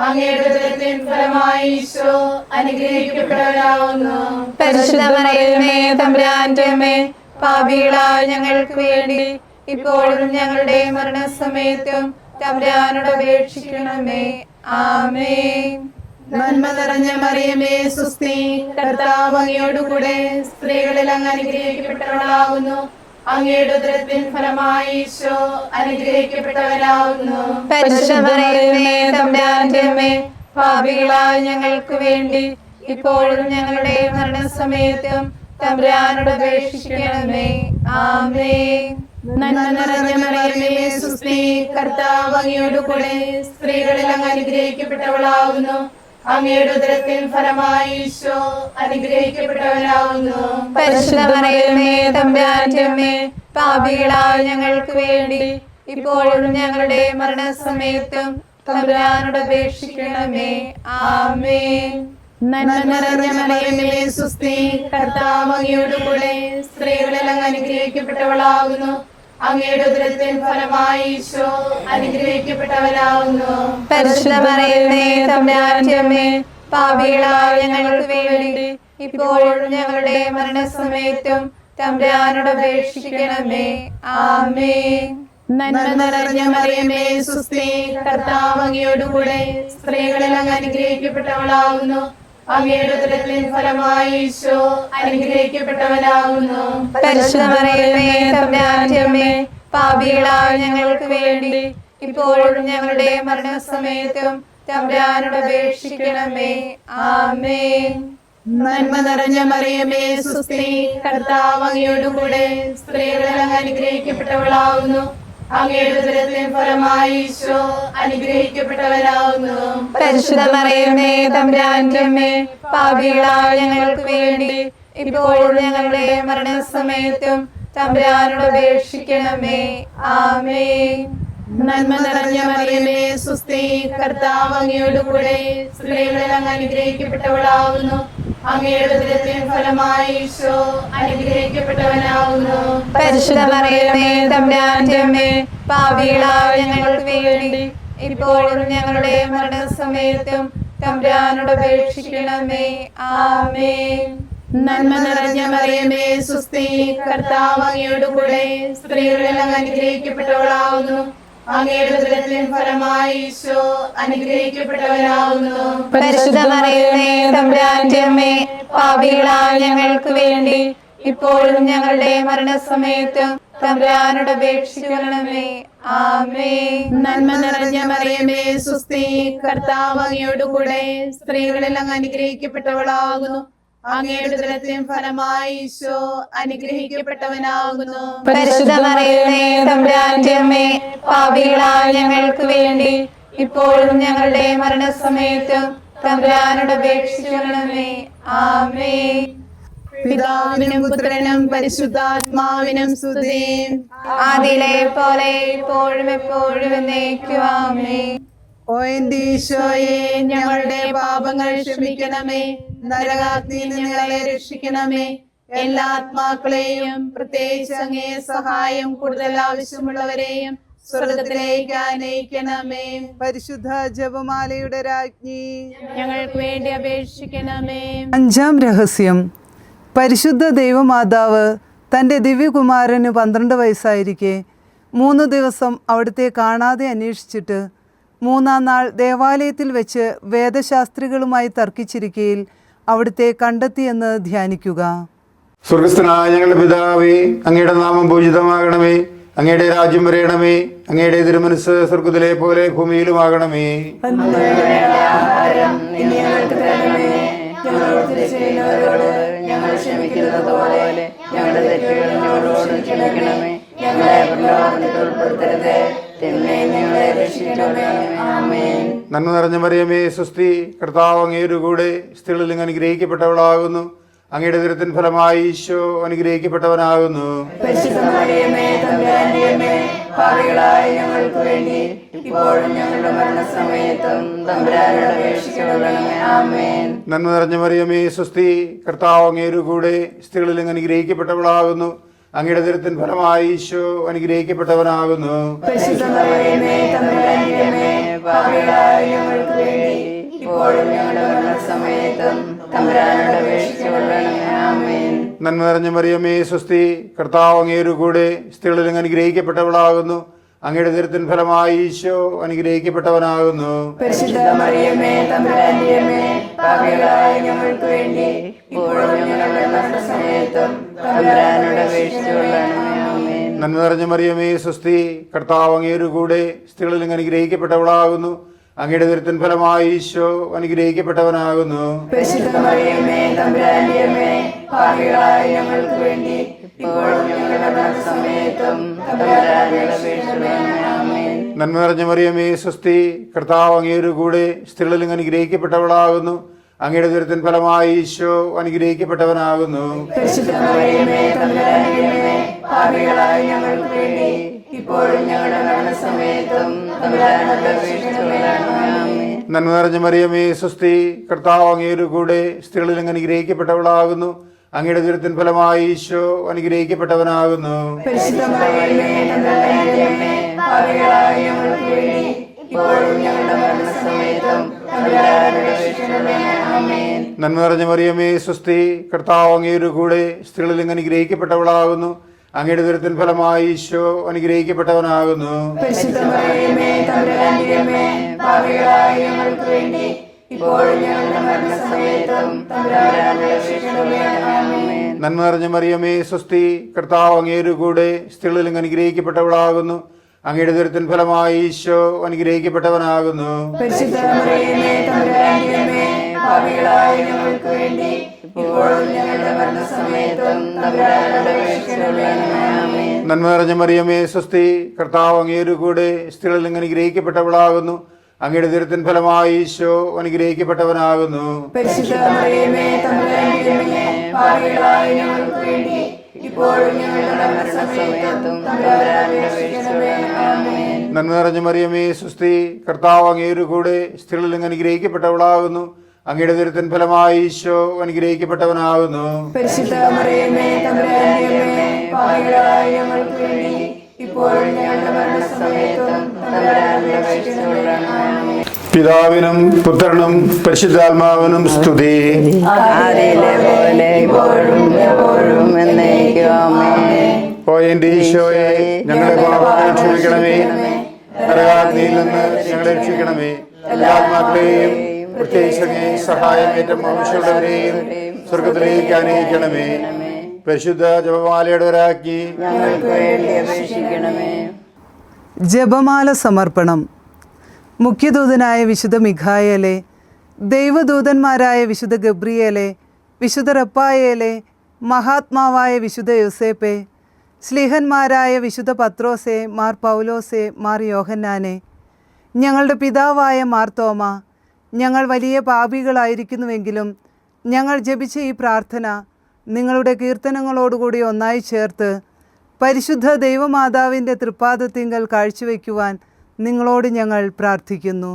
അങ്ങയുടെ ഉദരത്തിൻ ഫലമായി ഈശോ അനുഗ്രഹിക്കപ്പെട്ടവനാകുന്നു. പരിശുദ്ധ മറിയമേ തമ്പുരാന്റെ അമ്മേ, പാപികളായ ഞങ്ങൾക്ക് വേണ്ടി ഇപ്പോഴും ഞങ്ങളുടെ മരണസമയത്തും തമ്പുരാനോട് അപേക്ഷിക്കണമേ. ആമേൻ. നന്മ നിറഞ്ഞ മറിയമേ സ്വസ്തി, കർത്താവ് അങ്ങയോടുകൂടെ സ്ത്രീകളിൽ അങ്ങ് അനുഗ്രഹിക്കപ്പെട്ടവളാകുന്നു. അങ്ങയുടെ ഉദരത്തിൻ ഫലമായി ഈശോ അനുഗ്രഹിക്കപ്പെട്ടവനാകുന്നു. പരിശുദ്ധ മറിയമേ തമ്പുരാന്റെ അമ്മേ, പാപികളായ ഞങ്ങൾക്ക് വേണ്ടി ഇപ്പോഴും ഞങ്ങളുടെ മരണസമയത്തും തമ്പുരാനോട് അപേക്ഷിക്കണമേ. ആമേൻ. നന്മ നിറഞ്ഞ മറിയമേ സുസ്തി, കർത്താവ് അങ്ങയോട് കൂടെ സ്ത്രീകളിൽ അങ്ങ് അനുഗ്രഹിക്കപ്പെട്ടവളാകുന്നു. അങ്ങയുടെ ഉദരത്തിൻ ഫലമായി ഈശോ അനുഗ്രഹിക്കപ്പെട്ടവനാകുന്നു. പരിശുദ്ധ മറിയമേ തമ്പുരാന്റെ അമ്മേ, പാപികളായ ഞങ്ങൾക്ക് വേണ്ടി ഇപ്പോഴും ഞങ്ങളുടെ മരണസമയത്തും തമ്പുരാനോട് അപേക്ഷിക്കണമേ. ആമേൻ. നന്മ നിറഞ്ഞ മറിയമേ സുസ്തി, കർത്താവ് അങ്ങയോട് കൂടെ സ്ത്രീകളിൽ അങ്ങ് അനുഗ്രഹിക്കപ്പെട്ടവളാകുന്നു. അങ്ങയുടെ ഉദരത്തിൻ ഫലമായി ഈശോ അനുഗ്രഹിക്കപ്പെട്ടവനാകുന്നു. പരിശുദ്ധ മറിയമേ തമ്പുരാന്റെ അമ്മേ, പാപികളായ ഞങ്ങൾക്ക് വേണ്ടി ഇപ്പോഴും ഞങ്ങളുടെ മരണസമയത്തും തമ്പുരാനോട് അപേക്ഷിക്കണമേ. ആമേൻ. നന്മ നിറഞ്ഞ മറിയമേ സുസ്തി, കർത്താവ് അങ്ങയോട് കൂടെ സ്ത്രീകളിൽ അങ്ങ് അനുഗ്രഹിക്കപ്പെട്ടവളാകുന്നു. അങ്ങയുടെ ഉദരത്തിൻ ഫലമായി ഈശോ അനുഗ്രഹിക്കപ്പെട്ടവനാകുന്നു. പരിശുദ്ധ മറിയമേ തമ്പുരാന്റെ അമ്മേ, പാപികളായ ഞങ്ങൾക്ക് വേണ്ടി ഇപ്പോഴും ഞങ്ങളുടെ മരണസമയത്തും തമ്പുരാനോട് അപേക്ഷിക്കണമേ. ആമേൻ. നന്മ നിറഞ്ഞ മറിയമേ സുസ്തി, കർത്താവ് അങ്ങയോട് കൂടെ സ്ത്രീകളിൽ അങ്ങ് അനുഗ്രഹിക്കപ്പെട്ടവളാകുന്നു. അങ്ങയുടെ ഉദരത്തിൻ ഫലമായി ഈശോ അനുഗ്രഹിക്കപ്പെട്ടവനാകുന്നു. പരിശുദ്ധ മറിയമേ തമ്പുരാന്റെ അമ്മേ, പാപികളായ ഞങ്ങൾക്ക് വേണ്ടി ഇപ്പോഴും ഞങ്ങളുടെ മരണസമയത്തും തമ്പുരാനോട് അപേക്ഷിക്കണമേ. ആമേൻ. നന്മ നിറഞ്ഞ മറിയമേ സുസ്തി, കർത്താവ് അങ്ങയോട് കൂടെ സ്ത്രീകളിൽ അങ്ങ് അനുഗ്രഹിക്കപ്പെട്ടവളാകുന്നു. അങ്ങയുടെ ഉദരത്തിൻ ഫലമായി ഈശോ അനുഗ്രഹിക്കപ്പെട്ടവനാകുന്നു. പരിശുദ്ധ മറിയമേ തമ്പുരാന്റെ അമ്മേ, പാപികളായ ഞങ്ങൾക്ക് വേണ്ടി ഇപ്പോഴും ഞങ്ങളുടെ മരണസമയത്തും തമ്പുരാനോട് അപേക്ഷിക്കണമേ. ആമേൻ. നന്മ നിറഞ്ഞ മറിയമേ സുസ്തി, കർത്താവ് അങ്ങയോട് കൂടെ സ്ത്രീകളിൽ അങ്ങ് അനുഗ്രഹിക്കപ്പെട്ടവളാകുന്നു. അങ്ങയുടെ ഉദരത്തിൻ ഫലമായി ഈശോ അനുഗ്രഹിക്കപ്പെട്ടവനാകുന്നു. പരിശുദ്ധ മറിയമേ തമ്പുരാന്റെ അമ്മേ, പാപികളായ ഞങ്ങൾക്ക് വേണ്ടി ഇപ്പോഴും ഞങ്ങളുടെ മരണസമയത്തും തമ്പുരാനോട് അപേക്ഷിക്കണമേ. ആമേൻ. നന്മ നിറഞ്ഞ മറിയമേ സുസ്തി, കർത്താവ് അങ്ങയോട് കൂടെ സ്ത്രീകളിൽ അങ്ങ് അനുഗ്രഹിക്കപ്പെട്ടവളാകുന്നു. അങ്ങയുടെ ഉദരത്തിൻ ഫലമായി ഈശോ അനുഗ്രഹിക്കപ്പെട്ടവനാകുന്നു. പരിശുദ്ധ മറിയമേ തമ്പുരാന്റെ അമ്മേ, പാപികളായ ഞങ്ങൾക്ക് വേണ്ടി ഇപ്പോഴും ഞങ്ങളുടെ മരണസമയത്തും തമ്പുരാനോട് അപേക്ഷിക്കണമേ. ആമേൻ. പിതാവിനും പുത്രനും പരിശുദ്ധാത്മാവിനും സ്തുതി. ആദിയിലെ പോലെ ഇപ്പോഴും എപ്പോഴും എന്നേക്കും. ആമേൻ. ഓ എന്റെ ഈശോയെ, ഞങ്ങളുടെ പാപങ്ങൾ ക്ഷമിക്കണമേ. നരകാഗ്നിയിൽ ഞങ്ങളെ രക്ഷിക്കണമേ. എല്ലാ ആത്മാക്കളെയും പ്രത്യേകിച്ച് അങ്ങേ സഹായം കൂടുതൽ ആവശ്യമുള്ളവരെയും സ്വർഗത്തിലേക്ക് ആനയിക്കണമേ. പരിശുദ്ധ ജപമാലയുടെ രാജ്ഞി, ഞങ്ങൾക്ക് വേണ്ടി അപേക്ഷിക്കണമേ. അഞ്ചാം രഹസ്യം. പരിശുദ്ധ ദൈവമാതാവ് തൻ്റെ ദിവ്യകുമാരന് 12 വയസ്സായിരിക്കെ 3 ദിവസം അവിടുത്തെ കാണാതെ അന്വേഷിച്ചിട്ട് 3-ാം നാൾ ദേവാലയത്തിൽ വെച്ച് വേദശാസ്ത്രികളുമായി തർക്കിച്ചിരിക്കയിൽ അവിടുത്തെ കണ്ടെത്തിയെന്ന് ധ്യാനിക്കുക. സ്വർഗസ്ഥനായ ഞങ്ങളുടെ പിതാവേ, അങ്ങയുടെ നാമം പൂജിതമാകണമേ. അങ്ങയുടെ രാജ്യം വരയണമേ. അങ്ങയുടെ തിരുമനസ് സ്വർഗത്തിലെ പോലെ ഭൂമിയിലുമാകണമേ. ഞങ്ങൾ ക്ഷമിക്കുന്നത് പോലെ ഞങ്ങളുടെ തെറ്റുകൾ ഞങ്ങളോട് ക്ഷമിക്കണമേ. ഞങ്ങളെ പ്രലോഭനത്തിൽ ഉൾപ്പെടുത്തരുതേ, തിന്മയിൽ ഞങ്ങളെ രക്ഷിക്കണമേ. ആമേൻ. നന്മ നിറഞ്ഞ മറിയമേ സുസ്തി, കർത്താവ് അങ്ങയുടെ കൂടെ സ്ത്രീകളിൽ അങ്ങ് അനുഗ്രഹിക്കപ്പെട്ടവളാകുന്നു. അങ്ങയുടെ ദുരത്തിൻ ഫലമായി ഈശോ അനുഗ്രഹിക്കപ്പെട്ടവനാകുന്നു. പരിശുദ്ധ മറിയമേ തമ്പുരാന്റെ അമ്മേ, പാപികളായ ഞങ്ങൾക്ക് വേണ്ടി ഇപ്പോഴും ഞങ്ങളുടെ മരണസമയത്തും തമ്പുരാനോട് അപേക്ഷിക്കണമേ. ആമേൻ. നന്മ നിറഞ്ഞ മറിയമേ സുസ്തി, കർത്താവ് അങ്ങയുടെ കൂടെ സ്ത്രീകളിൽ അങ്ങ് അനുഗ്രഹിക്കപ്പെട്ടവളാകുന്നു. അങ്ങയുടെ ദുരത്തിൻ ഫലമായി ഈശോ അനുഗ്രഹിക്കപ്പെട്ടവനാകുന്നു. പരിശുദ്ധ മറിയമേ തമ്പുരാന്റെ അമ്മേ, പാപികളായ ഞങ്ങൾക്ക് വേണ്ടി ഇപ്പോഴും ഞങ്ങളുടെ മരണസമയത്തും തമ്പുരാനോട് അപേക്ഷിക്കണമേ. ആമേൻ. നന്മ നിറഞ്ഞ മറിയമേ സുസ്തി, കർത്താവ് അങ്ങയുടെ കൂടെ സ്ത്രീകളിൽ അങ്ങ് അനുഗ്രഹിക്കപ്പെട്ടവളാകുന്നു. അങ്ങയുടെ ദുരത്തിൻ ഫലമായി ഈശോ അനുഗ്രഹിക്കപ്പെട്ടവനാകുന്നു. പരിശുദ്ധ മറിയമേ തമ്പുരാന്റെ അമ്മേ, പാപികളായ ഞങ്ങൾക്ക് വേണ്ടി ഇപ്പോഴും ഞങ്ങളുടെ മരണസമയത്തും തമ്പുരാനോട് അപേക്ഷിച്ചുകൊള്ളണമേ. നന്മ നിറഞ്ഞ മറിയമേ സ്വസ്തി, കർത്താവ് അങ്ങയുടെ കൂടെ സ്ത്രീകളിൽ അങ്ങ് അനുഗ്രഹിക്കപ്പെട്ടവളാകുന്നു. അങ്ങയുടെ ഉദരത്തിൻ ഫലമായി ഈശോ അനുഗ്രഹിക്കപ്പെട്ടവനാകുന്നു. പരിശുദ്ധ മറിയമേ തമ്പുരാന്റെ അമ്മേ, പാപികളായ ഞങ്ങൾക്ക് വേണ്ടി ഇപ്പോഴും ഞങ്ങളുടെ മരണസമയത്തും തമ്പുരാനോട് അപേക്ഷിക്കണമേ. ആമേൻ. നന്മ നിറഞ്ഞ മറിയമേ സ്വസ്തി, കർത്താവ് അങ്ങയുടെ കൂടെ സ്ത്രീകളിൽ അങ്ങ് അനുഗ്രഹിക്കപ്പെട്ടവളാകുന്നു. അങ്ങയുടെ ഉദരത്തിൻ ഫലമായി ഈശോ അനുഗ്രഹിക്കപ്പെട്ടവനാകുന്നു. പരിശുദ്ധ മറിയമേ തമ്പുരാന്റെ അമ്മേ, പാപികളായ ഞങ്ങൾക്ക് വേണ്ടി ഇപ്പോഴും ഞങ്ങളുടെ മരണസമയത്തും തമ്പുരാനോട് അപേക്ഷിക്കണമേ. ആമേൻ. നന്മ നിറഞ്ഞ മറിയമേ സ്വസ്തി, കർത്താവ് അങ്ങയുടെ കൂടെ സ്ത്രീകളിൽ അങ്ങ് അനുഗ്രഹിക്കപ്പെട്ടവളാകുന്നു. അങ്ങയുടെ ഉദരത്തിൻ ഫലമായി ഈശോ അനുഗ്രഹിക്കപ്പെട്ടവനാകുന്നു. പരിശുദ്ധ മറിയമേ തമ്പുരാന്റെ അമ്മേ, പാപികളായ ഞങ്ങൾക്ക് വേണ്ടി ഇപ്പോഴും ഞങ്ങളുടെ മരണസമയത്തും തമ്പുരാനോട് അപേക്ഷിക്കണമേ. ആമേൻ. നന്മ നിറഞ്ഞ മറിയമേ സ്വസ്തി, കർത്താവ് അങ്ങയുടെ കൂടെ സ്ത്രീകളിൽ അങ്ങ് അനുഗ്രഹിക്കപ്പെട്ടവളാകുന്നു. അങ്ങയുടെ ഉദരത്തിൻ ഫലമായി ഈശോ അനുഗ്രഹിക്കപ്പെട്ടവനാകുന്നു. പരിശുദ്ധ മറിയമേ തമ്പുരാന്റെ അമ്മേ, പാപികളായ ഞങ്ങൾക്ക് വേണ്ടി ഇപ്പോഴും ഞങ്ങളുടെ മരണസമയത്തും തമ്പുരാനോട് അപേക്ഷിക്കണമേ. ആമേൻ. നന്മ നിറഞ്ഞ മറിയമേ സ്വസ്തി, കർത്താവ് അങ്ങയുടെ കൂടെ സ്ത്രീകളിൽ അങ്ങ് അനുഗ്രഹിക്കപ്പെട്ടവളാകുന്നു. അങ്ങയുടെ ഉദരത്തിൻ ഫലമായി ഈശോ അനുഗ്രഹിക്കപ്പെട്ടവനാകുന്നു. പരിശുദ്ധ മറിയമേ തമ്പുരാന്റെ അമ്മേ, പാപികളായ ഞങ്ങൾക്ക് വേണ്ടി ഇപ്പോഴും ഞങ്ങളുടെ മരണസമയത്തും തമ്പുരാനോട് അപേക്ഷിക്കണമേ. ആമേൻ. നന്മ നിറഞ്ഞ മറിയമേ സ്വസ്തി, കർത്താവ് അങ്ങയുടെ കൂടെ സ്ത്രീകളിൽ അങ്ങ് അനുഗ്രഹിക്കപ്പെട്ടവളാകുന്നു. അങ്ങയുടെ ഉദരത്തിൻ ഫലമായി ഈശോ അനുഗ്രഹിക്കപ്പെട്ടവനാകുന്നു. പരിശുദ്ധ മറിയമേ തമ്പുരാന്റെ അമ്മേ, പാപികളായ ഞങ്ങൾക്ക് വേണ്ടി ഇപ്പോഴും ഞങ്ങളുടെ മരണസമയത്തും തമ്പുരാനോട് അപേക്ഷിക്കണമേ. ആമേൻ. നന്മ നിറഞ്ഞ മറിയമേ സ്വസ്തി, കർത്താവ് അങ്ങയുടെ കൂടെ സ്ത്രീകളിൽ അങ്ങ് അനുഗ്രഹിക്കപ്പെട്ടവളാകുന്നു. അങ്ങയുടെ ഉദരത്തിൻ ഫലമായി ഈശോ അനുഗ്രഹിക്കപ്പെട്ടവനാകുന്നു. പരിശുദ്ധ മറിയമേ തമ്പുരാന്റെ അമ്മേ, പാപികളായ ഞങ്ങൾക്ക് വേണ്ടി ഇപ്പോഴും ഞങ്ങളുടെ മരണസമയത്തും തമ്പുരാനോട് അപേക്ഷിക്കണമേ. ആമേൻ. പിതാവിനും പുത്രനും പരിശുദ്ധാത്മാവിനും സ്തുതി. ആദിയിലെ പോലെ ഇപ്പോഴും എപ്പോഴും എന്നേക്കും. ആമേൻ. ഓ എൻ്റെ ഈശോയെ, ഞങ്ങളെ പാപങ്ങൾ ക്ഷമിക്കണമേ. നരകാഗ്നിയിൽ നിന്ന് ഞങ്ങളെ രക്ഷിക്കണമേ. എല്ലാ ആത്മാക്കളെയും പ്രത്യേകിച്ച് അങ്ങേ സഹായമേറ്റ മനുഷ്യരുടെവരെയും സ്വർഗത്തിലേക്ക് അനുഗ്രഹിക്കണമേ. പരിശുദ്ധ ജപമാലയുടെ ഒരാക്കി ഞങ്ങൾക്ക് വേണ്ടി അപേക്ഷിക്കണമേ. ജപമാല സമർപ്പണം. മുഖ്യദൂതനായ വിശുദ്ധ മിഖായേലെ, ദൈവദൂതന്മാരായ വിശുദ്ധ ഗബ്രിയേലെ, വിശുദ്ധ റപ്പായേലെ, മഹാത്മാവായ വിശുദ്ധ യോസേപ്പെ, സ്ലീഹന്മാരായ വിശുദ്ധ പത്രോസെ, മാർ പൗലോസെ, മാർ യോഹന്നാനെ, ഞങ്ങളുടെ പിതാവായ മാർ തോമ, ഞങ്ങൾ വലിയ പാപികളായിരിക്കുന്നുവെങ്കിലും ഞങ്ങൾ ജപിച്ച ഈ പ്രാർത്ഥന നിങ്ങളുടെ കീർത്തനങ്ങളോടുകൂടി ഒന്നായി ചേർത്ത് പരിശുദ്ധ ദൈവമാതാവിൻ്റെ തൃപ്പാദത്തിങ്കൽ കാഴ്ചവെക്കുവാൻ നിങ്ങളോട് ഞങ്ങൾ പ്രാർത്ഥിക്കുന്നു.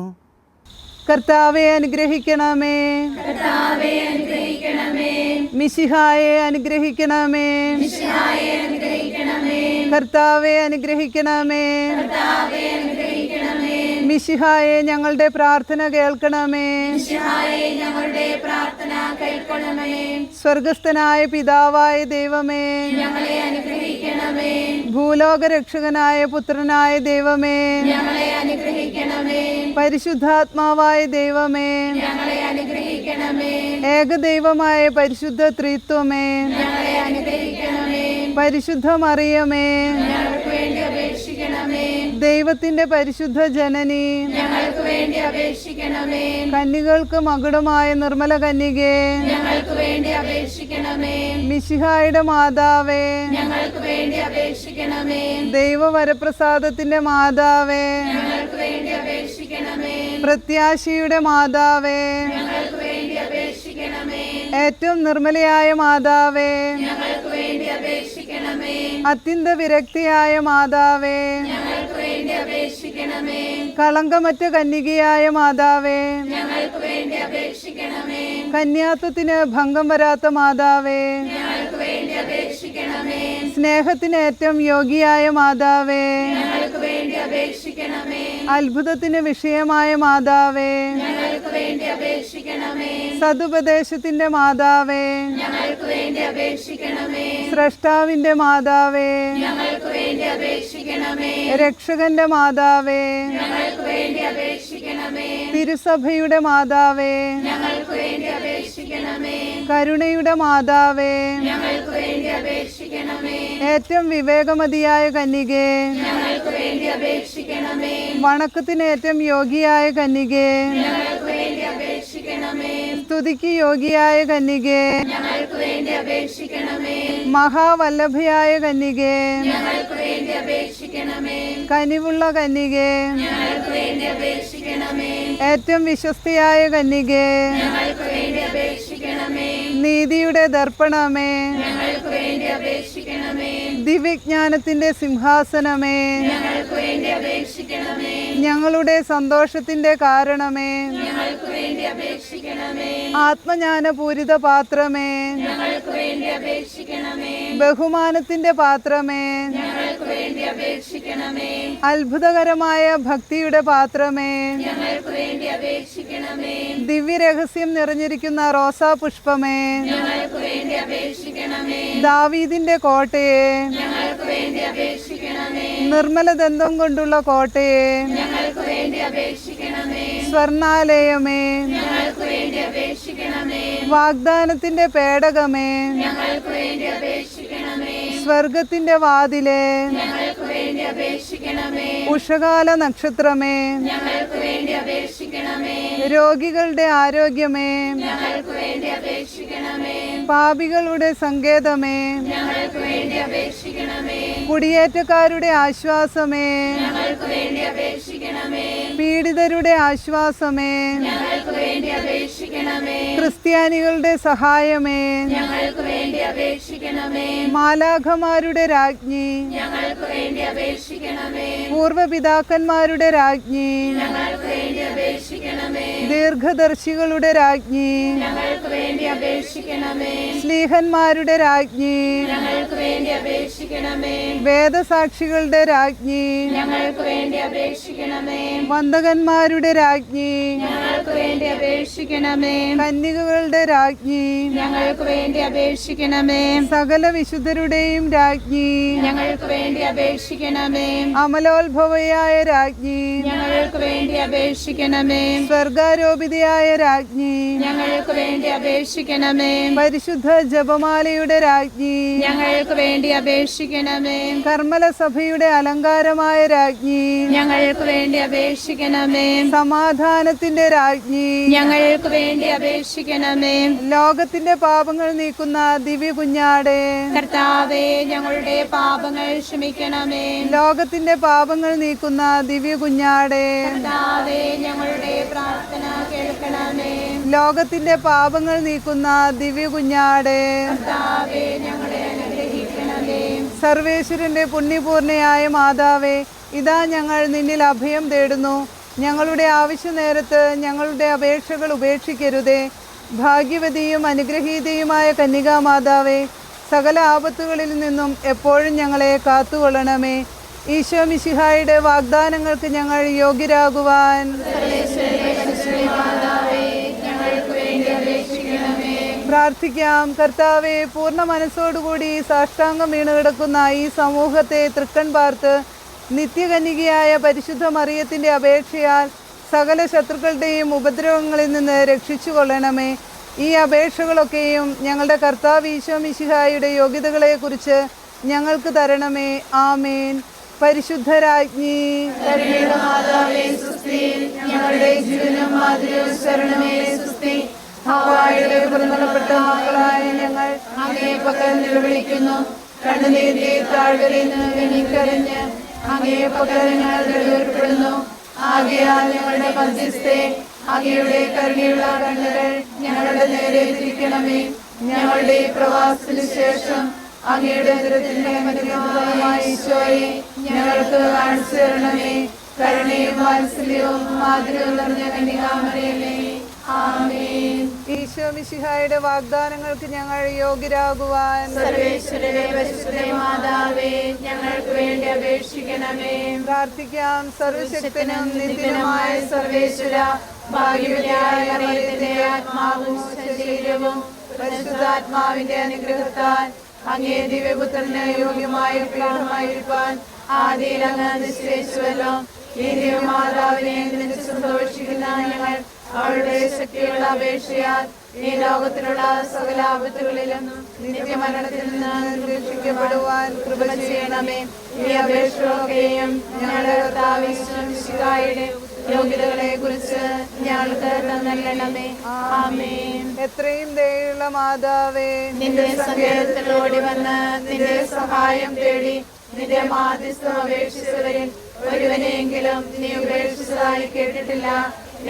കർത്താവെ അനുഗ്രഹിക്കണമേ. മിശിഹായെ അനുഗ്രഹിക്കണമേ. കർത്താവെ അനുഗ്രഹിക്കണമേ. മിശിഹായെ ഞങ്ങളുടെ പ്രാർത്ഥന കേൾക്കണമേ. സ്വർഗസ്ഥനായ പിതാവായ ദൈവമേ, ഞങ്ങളെ അനുഗ്രഹിക്കണമേ. ഭൂലോകരക്ഷകനായ പുത്രനായ ദൈവമേ, ഞങ്ങളെ അനുഗ്രഹിക്കണമേ. പരിശുദ്ധാത്മാവായ ദൈവമേ, ഞങ്ങളെ അനുഗ്രഹിക്കണമേ. ഏകദൈവമായ പരിശുദ്ധ ത്രിത്വമേ, ഞങ്ങളെ അനുഗ്രഹിക്കണമേ. പരിശുദ്ധ മറിയമേ, ഞങ്ങൾക്ക് വേണ്ടി അപേക്ഷിക്കണമേ. ദൈവത്തിന്റെ പരിശുദ്ധ ജനനി, ഞങ്ങൾക്ക് വേണ്ടി അപേക്ഷിക്കണമേ. കന്യകൾക്ക് മകുടമായ നിർമ്മല കന്യകേ, ഞങ്ങൾക്ക് വേണ്ടി അപേക്ഷിക്കണമേ. മിശിഹായുടെ മാതാവേ, ഞങ്ങൾക്ക് വേണ്ടി അപേക്ഷിക്കണമേ. ദൈവവരപ്രസാദത്തിന്റെ മാതാവേ, ഞങ്ങൾക്ക് വേണ്ടി അപേക്ഷിക്കണമേ. പ്രത്യാശയുടെ മാതാവേ, ഞങ്ങൾക്ക് വേണ്ടി അപേക്ഷിക്കണമേ. ഏറ്റവും നിർമ്മലയായ മാതാവേ, ഞങ്ങൾക്ക് വേണ്ടി അപേക്ഷിക്കണമേ. അത്യന്ത വിരക്തിയായ മാതാവേ, ഞങ്ങൾക്ക് വേണ്ടി അപേക്ഷിക്കണമേ. കളങ്കമറ്റ കന്യകയായ മാതാവേ, ഞങ്ങൾക്ക് വേണ്ടി അപേക്ഷിക്കണമേ. കന്യാത്വത്തിന് ഭംഗം വരാത്ത മാതാവേ, ഞങ്ങൾക്ക് വേണ്ടി അപേക്ഷിക്കണമേ. സ്നേഹത്തിന് ഏറ്റവും യോഗ്യയായ മാതാവേ, ഞങ്ങൾക്ക് വേണ്ടി അപേക്ഷിക്കണമേ. അത്ഭുതത്തിന് വിഷയമായ മാതാവേ, ഞങ്ങൾക്ക് വേണ്ടി അപേക്ഷിക്കണമേ. സതുപദേശത്തിന്റെ മാതാവേ, ഞങ്ങൾക്ക് വേണ്ടി അപേക്ഷിക്കണമേ. സ്രഷ്ടാവിന്റെ മാതാവേ, ഞങ്ങൾക്ക് വേണ്ടി അപേക്ഷിക്കണമേ. രക്ഷകന്റെ മാതാവേ, ഞങ്ങൾക്ക് വേണ്ടി അപേക്ഷിക്കണമേ. തിരുസഭയുടെ മാതാവേ, ഞങ്ങൾക്ക് വേണ്ടി അപേക്ഷിക്കണമേ. കരുണയുടെ മാതാവേ, ഞങ്ങൾക്ക് വേണ്ടി അപേക്ഷിക്കണമേ. ഏറ്റവും വിവേകമതിയായ കന്യകേ, ഞങ്ങൾക്ക് വേണ്ടി അപേക്ഷിക്കണമേ. വണക്കത്തിന് ഏറ്റവും യോഗ്യയായ കന്യകേ, ഞങ്ങൾക്ക് വേണ്ടി അപേക്ഷിക്കണമേ. സ്തുതിക്ക് യോഗ്യയായ കന്യകേ, ഞങ്ങൾക്ക് വേണ്ടി അപേക്ഷിക്കണമേ. മഹാവല്ലഭയായ കന്യകേ, ഞങ്ങൾക്ക് വേണ്ടി അപേക്ഷിക്കണമേ. കനിവുള്ള കന്യകേ, ഞങ്ങൾക്ക് വേണ്ടി അപേക്ഷിക്കണമേ. ഏറ്റവും വിശ്വസ്തയായ കന്യകേ, ഞങ്ങൾക്ക് വേണ്ടി അപേക്ഷിക്കണമേ. നീതിയുടെ ദർപ്പണമേ, ഞങ്ങൾക്ക് വേണ്ടി അപേക്ഷിക്കണമേ. ദിവ്യജ്ഞാനത്തിന്റെ സിംഹാസനമേ, ഞങ്ങൾക്ക് വേണ്ടി അപേക്ഷിക്കണമേ. ഞങ്ങളുടെ സന്തോഷത്തിന്റെ കാരണമേ, ഞങ്ങൾക്ക് വേണ്ടി അപേക്ഷിക്കണമേ. ആത്മജ്ഞാനപൂരിത പാത്രമേ, ഞങ്ങൾക്ക് വേണ്ടി അപേക്ഷിക്കണമേ. ബഹുമാനത്തിന്റെ പാത്രമേ, ഞങ്ങൾക്ക് വേണ്ടി അപേക്ഷിക്കണമേ. അത്ഭുതകരമായ ഭക്തിയുടെ പാത്രമേ, ഞങ്ങൾക്ക് വേണ്ടി അപേക്ഷിക്കണമേ. ദിവ്യരഹസ്യം നിറഞ്ഞിരിക്കുന്ന റോസാപുഷ്പമേ, ഞങ്ങൾക്ക് വേണ്ടി അപേക്ഷിക്കണമേ. ദാവീദിന്റെ കോട്ടയെ, ഞങ്ങൾക്ക് വേണ്ടി അപേക്ഷിക്കണമേ. നിർമ്മല ദന്തം കൊണ്ടുള്ള കോട്ടയെ, ഞങ്ങൾക്ക് വേണ്ടി അപേക്ഷിക്കണമേ. സ്വർണാലയമേ, ഞങ്ങൾക്ക് വേണ്ടി അപേക്ഷിക്കണമേ. വാഗ്ദാനത്തിന്റെ പേടകമേ, ഞങ്ങൾക്ക് വേണ്ടി അപേക്ഷിക്കണമേ. സ്വർഗത്തിന്റെ വാതിലെ, ഞങ്ങൾക്ക് വേണ്ടി അപേക്ഷിക്കണമേ. ഉഷകാല നക്ഷത്രമേ, ഞങ്ങൾക്ക് വേണ്ടി അപേക്ഷിക്കണമേ. രോഗികളുടെ ആരോഗ്യമേ, ഞങ്ങൾക്ക് വേണ്ടി അപേക്ഷിക്കണമേ. പാപികളുടെ സങ്കേതമേ, ഞങ്ങൾക്ക് വേണ്ടി അപേക്ഷിക്കണമേ. കുടിയേറ്റക്കാരുടെ ആശ്വാസമേ, ഞങ്ങൾക്ക് വേണ്ടി അപേക്ഷിക്കണമേ. പീഡിതരുടെ ആശ്വാസമേ, ഞങ്ങൾക്ക് വേണ്ടി അപേക്ഷിക്കണമേ. ക്രിസ്ത്യാനികളുടെ സഹായമേ, ഞങ്ങൾക്ക് വേണ്ടി അപേക്ഷിക്കണമേ. മാലാഖമാരുടെ രാജ്ഞി, ഞങ്ങൾക്ക് വേണ്ടി അപേക്ഷിക്കണമേ. പൂർവപിതാക്കന്മാരുടെ രാജ്ഞി, ഞങ്ങൾക്ക് വേണ്ടി അപേക്ഷിക്കണമേ. ദീർഘദർശികളുടെ രാജ്ഞി, ഞങ്ങൾക്ക് വേണ്ടി അപേക്ഷിക്കണമേ. സ്ലീഹന്മാരുടെ രാജ്ഞി, ഞങ്ങൾക്ക് വേണ്ടി അപേക്ഷിക്കണമേ. വേദസാക്ഷികളുടെ രാജ്ഞി, ഞങ്ങൾക്ക് വേണ്ടി അപേക്ഷിക്കണമേ. വന്ദകന്മാരുടെ രാജ്ഞി, ഞങ്ങൾക്ക് വേണ്ടി അപേക്ഷിക്കണമേ. കന്യകകളുടെ രാജ്ഞി, ഞങ്ങൾക്ക് വേണ്ടി അപേക്ഷിക്കണമേ. സകല വിശുദ്ധരുടെയും രാജ്ഞി, ഞങ്ങൾക്ക് വേണ്ടി അപേക്ഷിക്കണമേ. അമലോത്ഭവയായ രാജ്ഞി, ഞങ്ങൾക്ക് വേണ്ടി അപേക്ഷിക്കണമേ. സ്വർഗാരോപിതയായ രാജ്ഞി, ഞങ്ങൾക്ക് വേണ്ടി അപേക്ഷിക്കണമേ. പരിശുദ്ധ ജപമാലയുടെ രാജ്ഞി, ഞങ്ങൾക്ക് വേണ്ടി അപേക്ഷിക്കണമേ. കർമ്മല സഭയുടെ അലങ്കാരമായ രാജ്ഞി, ഞങ്ങൾക്ക് വേണ്ടി അപേക്ഷിക്കണമേ. സമാധാനത്തിന്റെ രാജ്ഞി, ഞങ്ങൾക്ക് വേണ്ടി അപേക്ഷിക്കണമേ. ലോകത്തിന്റെ പാപങ്ങൾ നീക്കുന്ന ദിവ്യ കുഞ്ഞാടേ, കർത്താവേ, ഞങ്ങളുടെ പാപങ്ങൾ ക്ഷമിക്കണമേ. ലോകത്തിന്റെ പാപങ്ങൾ നീക്കുന്ന ദിവ്യ കുഞ്ഞാടേ, കർത്താവേ, ഞങ്ങളുടെ പ്രാർത്ഥന കേൾക്കണമേ. ലോകത്തിന്റെ പാപങ്ങൾ നീക്കുന്ന ദിവ്യ കുഞ്ഞാടേ, കർത്താവേ, ഞങ്ങളെ അനുഗ്രഹിക്കണമേ. സർവേശ്വരന്റെ പുണ്യപൂർണയായ മാതാവേ, ഇതാ ഞങ്ങൾ നിന്നിൽ അഭയം തേടുന്നു. ഞങ്ങളുടെ ആവശ്യ നേരത്ത് ഞങ്ങളുടെ അപേക്ഷകൾ ഉപേക്ഷിക്കരുതേ. ഭാഗ്യവതിയും അനുഗ്രഹീതയുമായ കന്യകാമാതാവേ, സകല ആപത്തുകളിൽ നിന്നും എപ്പോഴും ഞങ്ങളെ കാത്തുകൊള്ളണമേ. ഈശോ മിശിഹായുടെ വാഗ്ദാനങ്ങൾക്ക് ഞങ്ങൾ യോഗ്യരാകുവാൻ പ്രാർത്ഥിക്കാം. കർത്താവെ, പൂർണ്ണ മനസ്സോടുകൂടി സാഷ്ടാംഗം വീണ് കിടക്കുന്ന ഈ സമൂഹത്തെ തൃക്കൺ പാർത്ത് നിത്യകന്യകയായ പരിശുദ്ധ മറിയത്തിൻ്റെ അപേക്ഷയാൽ സകല ശത്രുക്കളുടെയും ഉപദ്രവങ്ങളിൽ നിന്ന് രക്ഷിച്ചു കൊള്ളണമേ. ഈ അപേക്ഷകളൊക്കെയും ഞങ്ങളുടെ കർത്താവ് ഈശോ മിശിഹായുടെ യോഗ്യതകളെക്കുറിച്ച് ഞങ്ങൾക്ക് തരണമേ. ആമേൻ. പരിശുദ്ധരാജ്ഞി, ഞങ്ങളുടെ ജീവനും മാതൃവും ശരണമേ സുസ്തി. ഹവ്വായുടെ പുറന്തള്ളപ്പെട്ട മക്കളായ ഞങ്ങൾ അങ്ങേ പക്കൽ നിലവിളിക്കുന്നു. കണ്ണുനീരിന്റെ താഴ്വരയിൽ നിന്ന് എനിക്കറിഞ്ഞ് അങ്ങേ പക്കൽ ഞങ്ങൾ നെടുവേർപ്പെടുന്നു. ആകയാൽ ഞങ്ങളുടെ മധ്യസ്ഥെ അങ്ങയുടെ കരുണയുള്ള കണ്ണുകൾ ഞങ്ങളുടെ നേരെ തിരിക്കണമേ. ഞങ്ങളുടെ പ്രവാസത്തിനു ശേഷം അങ്ങയുടെ ദുരത്തിന്റെ അനുഗ്രഹമായ ഈശോയെ ഞങ്ങൾക്ക് കാണിച്ചു തരണമേ. കരുണയും വാത്സല്യവും മാതൃകയും നിറഞ്ഞ കന്യകാമറിയമേ, ആമേൻ. ഈശോ മിശിഹായുടെ വാഗ്ദാനങ്ങൾക്ക് ഞങ്ങൾ യോഗ്യരാകുവാൻ സർവേശ്വരനെ പരിശുദ്ധ മാതാവേ, ഞങ്ങൾക്ക് വേണ്ടി അപേക്ഷിക്കണമേ. പ്രാർത്ഥിക്കാം. സർവശക്തനും നിത്യനുമായ സർവേശ്വര, ഭാഗ്യവതിയായ മറിയത്തിന്റെ ആത്മാവും ശരീരവും പരിശുദ്ധാത്മാവിന്റെ അനുഗ്രഹത്താൽ അങ്ങേ ദിവ്യപുത്രന് യോഗ്യമായ പീഠമായിരിക്കാൻ ആദിയിൽ അങ്ങ് നിശ്ചയിച്ചുവല്ലോ. ഈ ദിവ്യമാതാവിനെ നിന്നിൽ സന്തോഷിക്കുന്ന ഞങ്ങൾ അവളുടെ ശക്തിയുള്ള അപേക്ഷയാൽ ഈ ലോകത്തിലുള്ള സകല ആപത്തുകളിലും നിത്യമരണത്തിൽ നിന്ന് രക്ഷിക്കപ്പെടുവാൻ കൃപ ചെയ്യണമേ. ഈ അപേക്ഷകളൊക്കെയും ഞങ്ങളുടെ കർത്താവിന്റെ യോഗ്യതകളെ കുറിച്ച് ഞങ്ങൾക്ക് തന്നല്ലണമേ. ആമേൻ. എത്രയും ദയുള്ള മാതാവേ, നിന്റെ സങ്കേതത്തിൽ ഓടി വന്ന് നിന്റെ സഹായം തേടി നിന്റെ മാധ്യസ്ഥം അപേക്ഷിച്ചവരിൽ ഒരുവനെയെങ്കിലും നീ ഉപേക്ഷിച്ചതായി കേട്ടിട്ടില്ല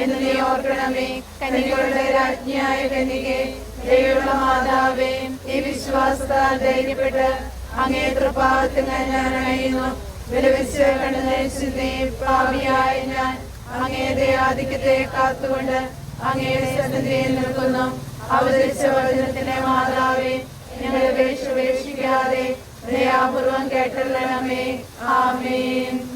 എന്ന് നീ ഓർക്കണമേ. കന്യകളുടെ രാജ്ഞിയായ കന്യകേ, ദയുള്ള മാതാവേ, ഈ വിശ്വാസത്താൽ ധൈര്യപ്പെട്ട് അങ്ങേ തൃപ്പാദത്തിൽ ഞാൻ അണയുന്നു. വിലപിച്ച് കണ്ണുനഴിച്ച് പാപിയായ ഞാൻ അങ്ങേ ദയാധിക്യത്തെ കാത്തുകൊണ്ട് അങ്ങേ സന്നിധിയിൽ നിൽക്കുന്നു. അവതരിച്ച വചനത്തിന്റെ മാതാവേ, ഞങ്ങളെ ഉപേക്ഷിക്കാതെ ദയാപൂർവം കേട്ടല്ലണമേ. ആമേൻ.